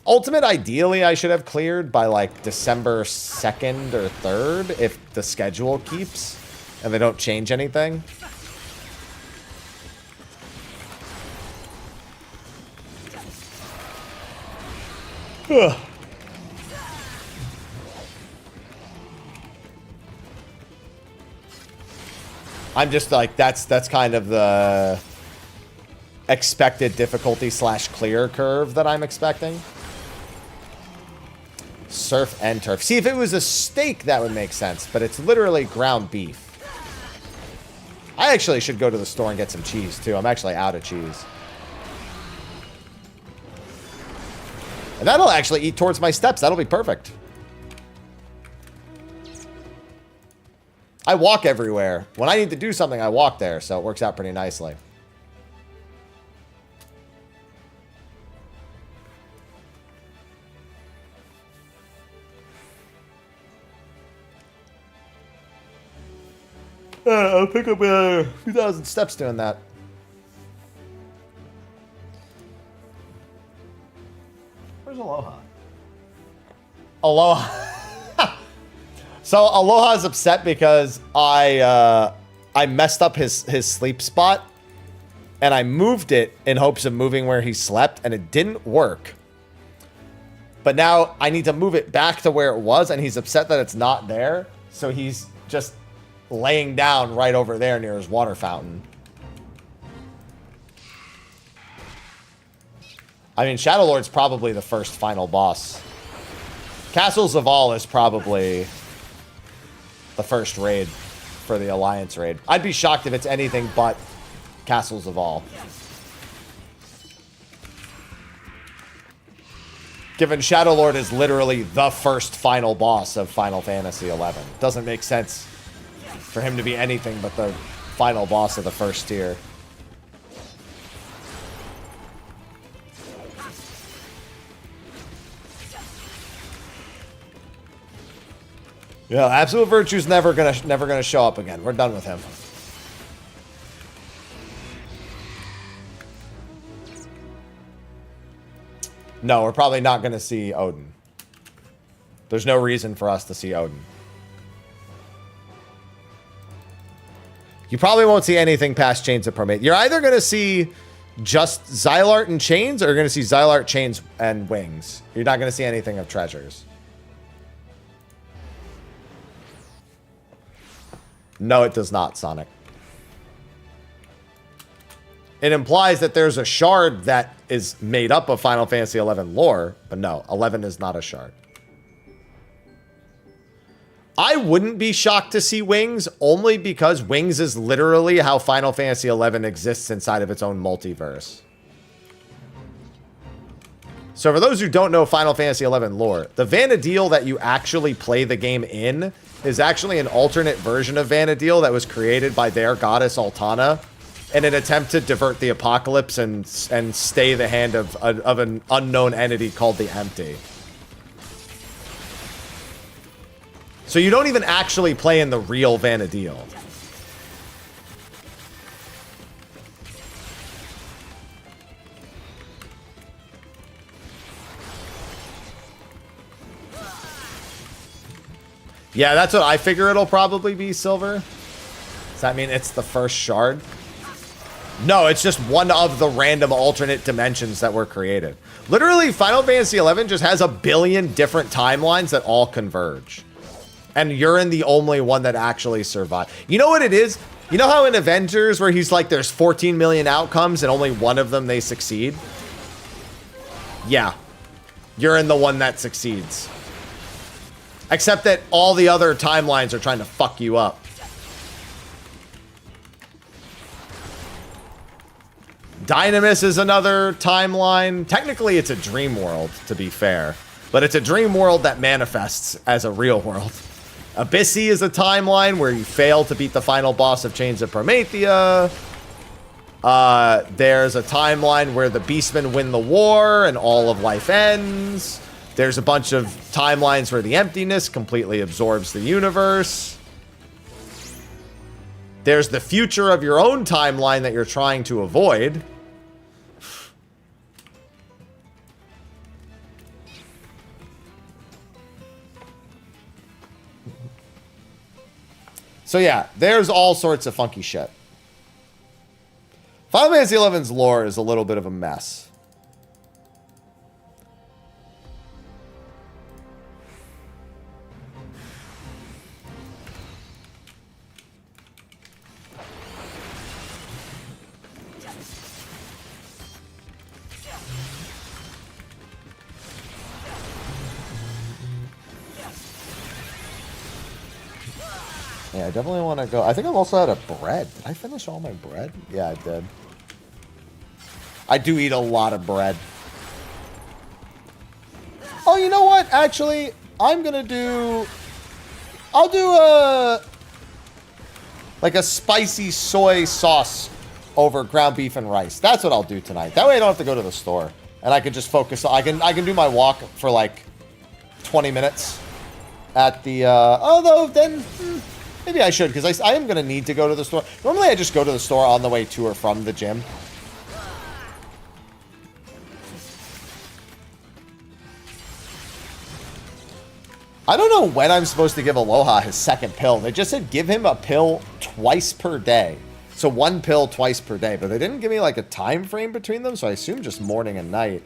Ultimate, ideally, I should have cleared by, like, December 2nd or 3rd, if the schedule keeps, and they don't change anything. I'm just, like, that's kind of the expected difficulty / clear curve that I'm expecting. Surf and turf. See, if it was a steak, that would make sense, but it's literally ground beef. I actually should go to the store and get some cheese, too. I'm actually out of cheese. And that'll actually eat towards my steps. That'll be perfect. I walk everywhere. When I need to do something, I walk there, so it works out pretty nicely. I'll pick up a few thousand steps doing that. Where's Aloha? Aloha. So Aloha's upset because I messed up his sleep spot, and I moved it in hopes of moving where he slept, and it didn't work. But now I need to move it back to where it was, and he's upset that it's not there. So he's just laying down right over there near his water fountain. I mean, Shadowlord's probably the first final boss. Castles of All is probably the first raid for the Alliance raid. I'd be shocked if it's anything but Castles of All. Given Shadow Lord is literally the first final boss of Final Fantasy XI. Doesn't make sense for him to be anything but the final boss of the first tier. Yeah, Absolute Virtue's never gonna show up again. We're done with him. No, we're probably not gonna see Odin. There's no reason for us to see Odin. You probably won't see anything past Chains of Prometheus. You're either gonna see just Xylart and Chains, or you're gonna see Xylart, Chains, and Wings. You're not gonna see anything of Treasures. No, it does not, Sonic. It implies that there's a shard that is made up of Final Fantasy XI lore, but no, 11 is not a shard. I wouldn't be shocked to see Wings, only because Wings is literally how Final Fantasy XI exists inside of its own multiverse. So for those who don't know Final Fantasy XI lore, the Vana'diel that you actually play the game in is actually an alternate version of Vana'diel that was created by their goddess Altana in an attempt to divert the apocalypse and stay the hand of an unknown entity called the Empty. So you don't even actually play in the real Vana'diel. Yeah, that's what I figure it'll probably be, Silver. Does that mean it's the first shard? No, it's just one of the random alternate dimensions that were created. Literally, Final Fantasy XI just has a billion different timelines that all converge. And you're in the only one that actually survived. You know what it is? You know how in Avengers where he's like, there's 14 million outcomes and only one of them they succeed? Yeah. You're in the one that succeeds. Except that all the other timelines are trying to fuck you up. Dynamis is another timeline. Technically, it's a dream world, to be fair. But it's a dream world that manifests as a real world. Abyssi is a timeline where you fail to beat the final boss of Chains of Promethea. There's a timeline where the Beastmen win the war and all of life ends. There's a bunch of timelines where the emptiness completely absorbs the universe. There's the future of your own timeline that you're trying to avoid. So yeah, there's all sorts of funky shit. Final Fantasy XI's lore is a little bit of a mess. Yeah, I definitely want to go. I think I'm also out of bread. Did I finish all my bread? Yeah, I did. I do eat a lot of bread. Oh, you know what? Actually, I'm going to do... I'll do like a spicy soy sauce over ground beef and rice. That's what I'll do tonight. That way I don't have to go to the store. And I can just focus. I can do my walk for like 20 minutes at the... although then... maybe I should, because I am going to need to go to the store. Normally, I just go to the store on the way to or from the gym. I don't know when I'm supposed to give Aloha his second pill. They just said give him a pill twice per day. So one pill twice per day. But they didn't give me like a time frame between them, so I assume just morning and night.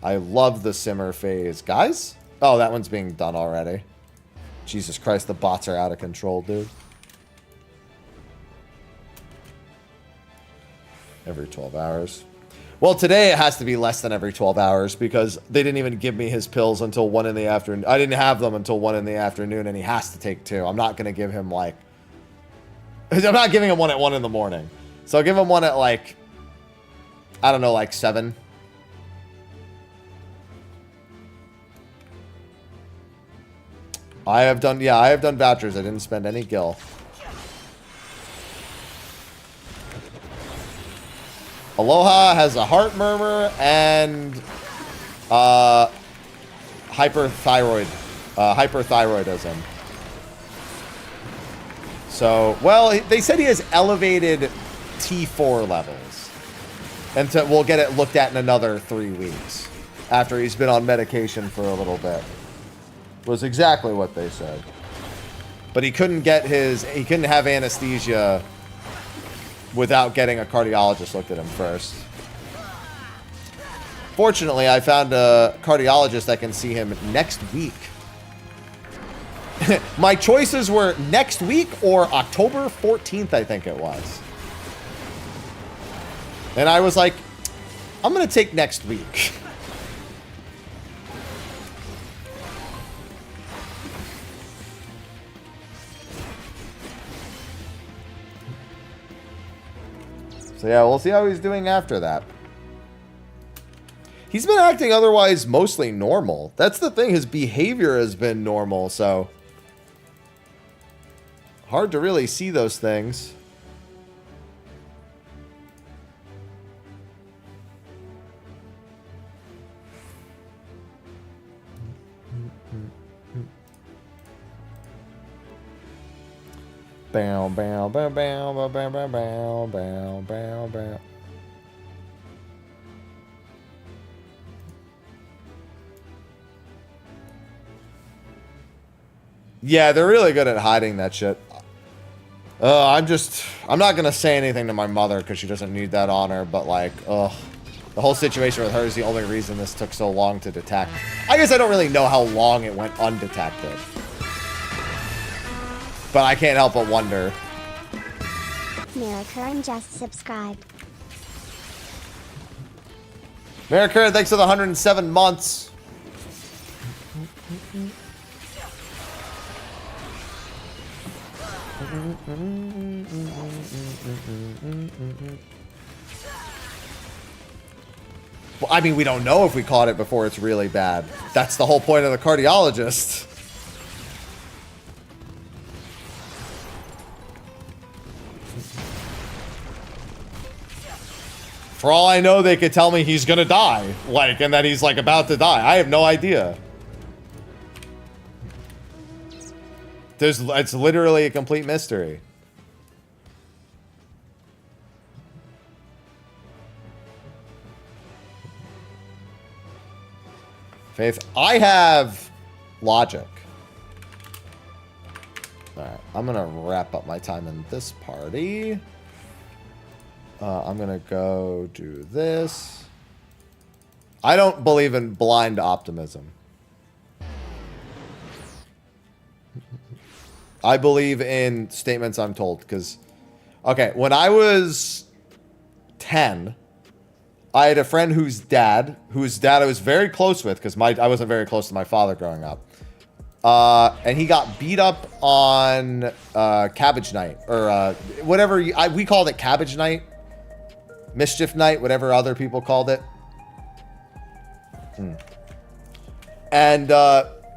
I love the simmer phase. Guys? Oh, that one's being done already. Jesus Christ, the bots are out of control, dude. Every 12 hours. Well, today it has to be less than every 12 hours because they didn't even give me his pills until 1 in the afternoon. I didn't have them until 1 in the afternoon, and he has to take 2. I'm not going to give him, like... I'm not giving him one at 1 in the morning. So I'll give him one at, like... I don't know, like 7. I have done vouchers. I didn't spend any gil. Aloha has a heart murmur and hyperthyroidism. So, well, they said he has elevated T4 levels. And so we'll get it looked at in another 3 weeks after he's been on medication for a little bit. Was exactly what they said. But he couldn't have anesthesia without getting a cardiologist looked at him first. Fortunately, I found a cardiologist that can see him next week. My choices were next week or October 14th, I think it was. And I was like, I'm going to take next week. So yeah, we'll see how he's doing after that. He's been acting otherwise mostly normal. That's the thing. His behavior has been normal, so hard to really see those things. Bow, bow, bow, bow, bow, bow, bow, bow, bow, bow, bow. Yeah, they're really good at hiding that shit. I'm not gonna say anything to my mother because she doesn't need that honor, but like, the whole situation with her is the only reason this took so long to detect. I guess I don't really know how long it went undetected. But I can't help but wonder. Miracurn just subscribed. Miracurn, thanks for the 107 months. Well, I mean, we don't know if we caught it before it's really bad. That's the whole point of the cardiologist. For all I know, they could tell me he's gonna die, like, and that he's like about to die. I have no idea. It's literally a complete mystery. Faith, I have logic. Alright, I'm gonna wrap up my time in this party. I'm gonna go do this. I don't believe in blind optimism. I believe in statements I'm told, because, okay, when I was 10, I had a friend whose dad I was very close with, because I wasn't very close to my father growing up. And he got beat up on Cabbage Night, or whatever, we called it Cabbage Night. Mischief Night, whatever other people called it. And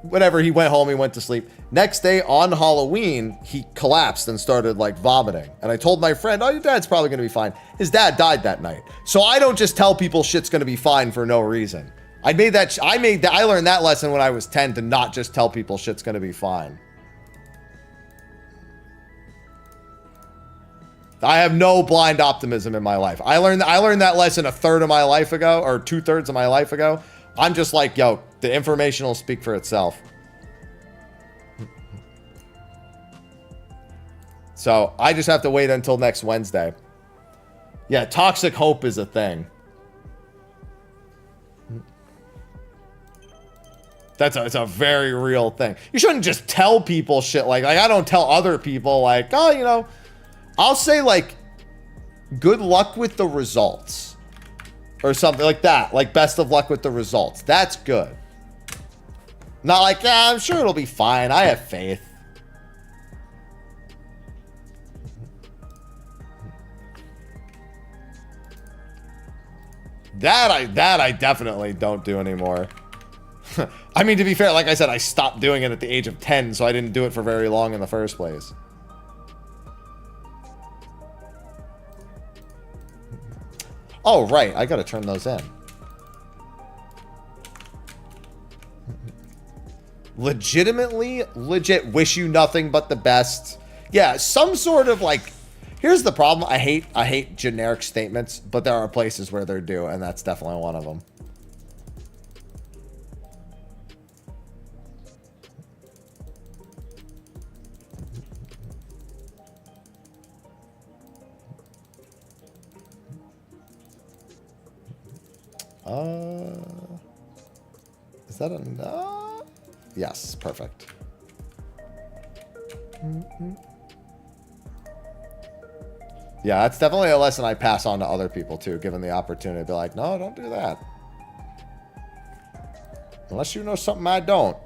whatever, he went home, he went to sleep. Next day on Halloween, he collapsed and started like vomiting. And I told my friend, oh, your dad's probably gonna be fine. His dad died that night. So I don't just tell people shit's gonna be fine for no reason. I learned that lesson when I was 10 to not just tell people shit's gonna be fine. I have no blind optimism in my life. I learned that lesson a third of my life ago, or 2/3 of my life ago. I'm just like, yo, the information will speak for itself. So I just have to wait until next Wednesday. Yeah, toxic hope is a thing. It's a very real thing. You shouldn't just tell people shit like I don't tell other people like, oh, you know, I'll say like, good luck with the results. Or something like that. Like, best of luck with the results. That's good. Not like, yeah, I'm sure it'll be fine. I have faith. That I definitely don't do anymore. I mean, to be fair, like I said, I stopped doing it at the age of 10, so I didn't do it for very long in the first place. Oh, right. I gotta turn those in. Legitimately, legit, wish you nothing but the best. Yeah, some sort of like... Here's the problem. I hate generic statements, but there are places where they're due, and that's definitely one of them. Is that a no? Yes, perfect. Yeah, that's definitely a lesson I pass on to other people too, given the opportunity to be like, no, don't do that. Unless you know something I don't.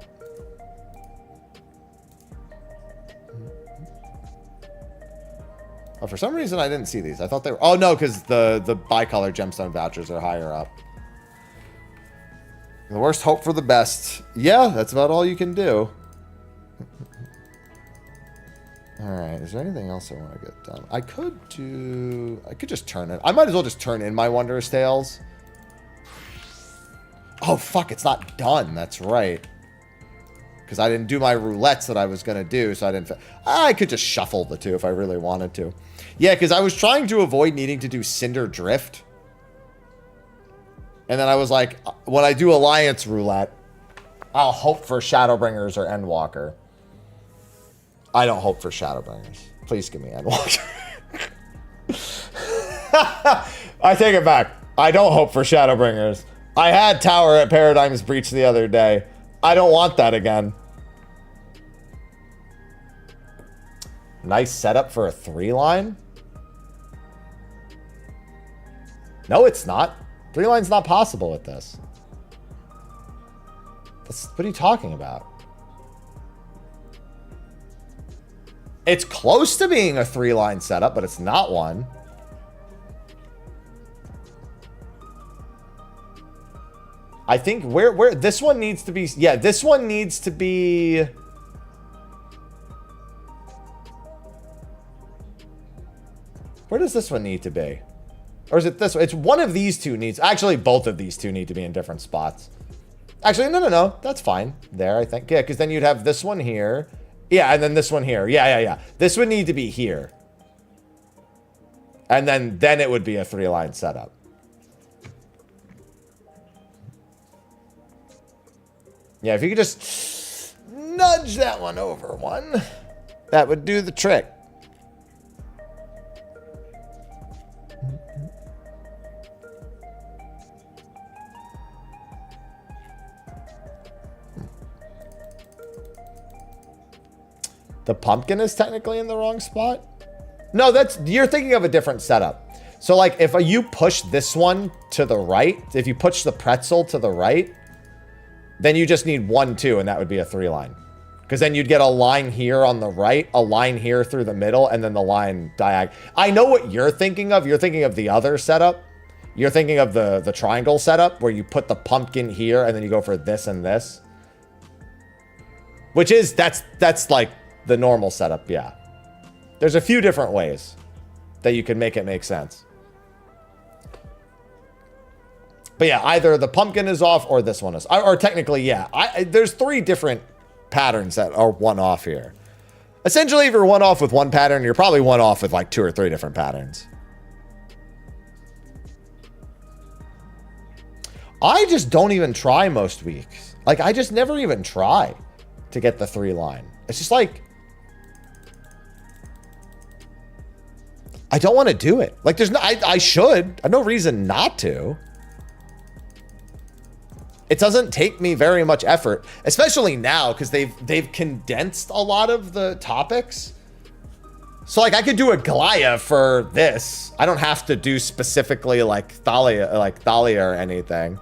Oh, for some reason I didn't see these. I thought they were... Oh, no, because the bicolor gemstone vouchers are higher up. The worst hope for the best. Yeah, that's about all you can do. Alright, is there anything else I want to get done? I could just turn it. I might as well just turn in my Wondrous Tales. Oh, fuck, it's not done. That's right. Because I didn't do my roulettes that I was going to do, so I didn't... I could just shuffle the two if I really wanted to. Yeah, because I was trying to avoid needing to do Cinder Drift. And then I was like, when I do Alliance Roulette, I'll hope for Shadowbringers or Endwalker. I don't hope for Shadowbringers. Please give me Endwalker. I take it back. I don't hope for Shadowbringers. I had Tower at Paradigm's Breach the other day. I don't want that again. Nice setup for a 3-line. No, it's not. 3-line's not possible with this. What are you talking about? It's close to being a 3-line setup, but it's not one. I think where this one needs to be... Yeah, this one needs to be... Where does this one need to be? Or is it this one? It's one of these two needs... Actually, both of these two need to be in different spots. Actually, no. That's fine. There, I think. Yeah, because then you'd have this one here. Yeah, and then this one here. Yeah. This would need to be here. And then it would be a 3-line setup. Yeah, if you could just nudge that one over one, that would do the trick. The pumpkin is technically in the wrong spot. No, you're thinking of a different setup. So like if you push this one to the right, if you push the pretzel to the right, then you just need 1, 2, and that would be a 3-line. Because then you'd get a line here on the right, a line here through the middle, and then the line diagonal. I know what you're thinking of. You're thinking of the other setup. You're thinking of the triangle setup where you put the pumpkin here and then you go for this and this. Which is, that's like the normal setup, yeah. There's a few different ways that you can make it make sense. But yeah, either the pumpkin is off or this one is. Or technically, yeah. There's 3 different patterns that are one off here. Essentially, if you're one off with one pattern, you're probably one off with like 2 or 3 different patterns. I just don't even try most weeks. Like, I just never even try to get the 3-line. It's just like... I don't want to do it. Like, there's no... I should. I have no reason not to. It doesn't take me very much effort, especially now because they've condensed a lot of the topics. So like I could do a Goliath for this. I don't have to do specifically like Thalia or anything.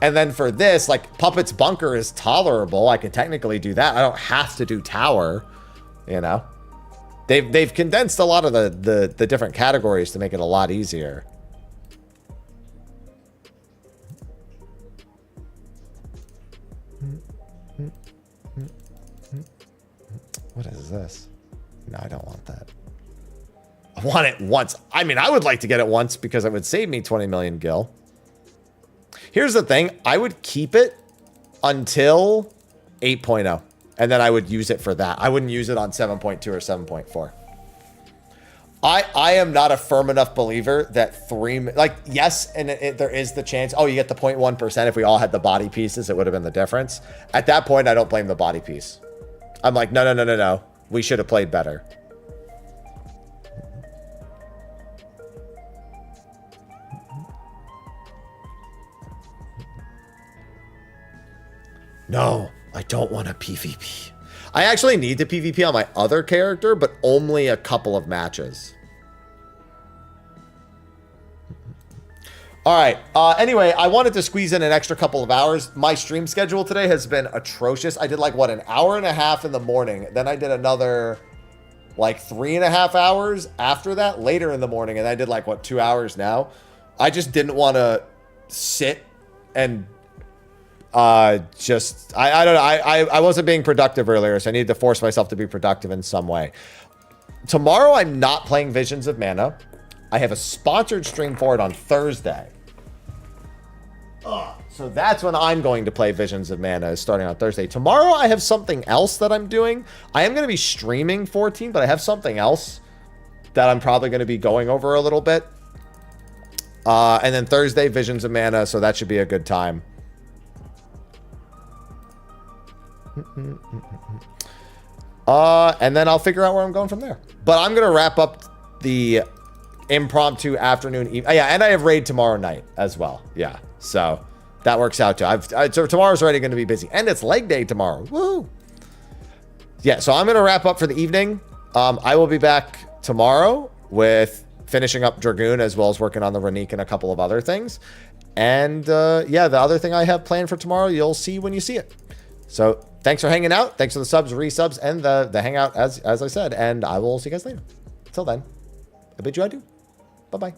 And then for this, like Puppet's Bunker is tolerable. I can technically do that. I don't have to do Tower, you know. They've condensed a lot of the different categories to make it a lot easier. What is this? No, I don't want that. I want it once. I mean, I would like to get it once because it would save me 20 million gil. Here's the thing. I would keep it until 8.0. And then I would use it for that. I wouldn't use it on 7.2 or 7.4. I am not a firm enough believer that yes, and there is the chance, oh, you get the 0.1%. If we all had the body pieces, it would have been the difference. At that point, I don't blame the body piece. I'm like, no. We should have played better. No, I don't want a PvP. I actually need to PvP on my other character, but only a couple of matches. All right. Anyway, I wanted to squeeze in an extra couple of hours. My stream schedule today has been atrocious. I did like, what, an hour and a half in the morning. Then I did another, like, 3.5 hours after that, later in the morning. And I did, like, what, 2 hours now? I just didn't want to sit and I don't know. I wasn't being productive earlier, so I needed to force myself to be productive in some way. Tomorrow, I'm not playing Visions of Mana. I have a sponsored stream for it on Thursday. So that's when I'm going to play Visions of Mana, is starting on Thursday. Tomorrow, I have something else that I'm doing. I am going to be streaming 14, but I have something else that I'm probably going to be going over a little bit. And then Thursday, Visions of Mana, so that should be a good time. And then I'll figure out where I'm going from there. But I'm going to wrap up the impromptu afternoon. And I have raid tomorrow night as well. Yeah, so that works out too. So tomorrow's already going to be busy. And it's leg day tomorrow. Woo! Yeah, so I'm going to wrap up for the evening. I will be back tomorrow with finishing up Dragoon as well as working on the Renique and a couple of other things. And yeah, the other thing I have planned for tomorrow, you'll see when you see it. So thanks for hanging out. Thanks for the subs, resubs, and the hangout, as I said. And I will see you guys later. Until then, I bid you adieu. Bye-bye.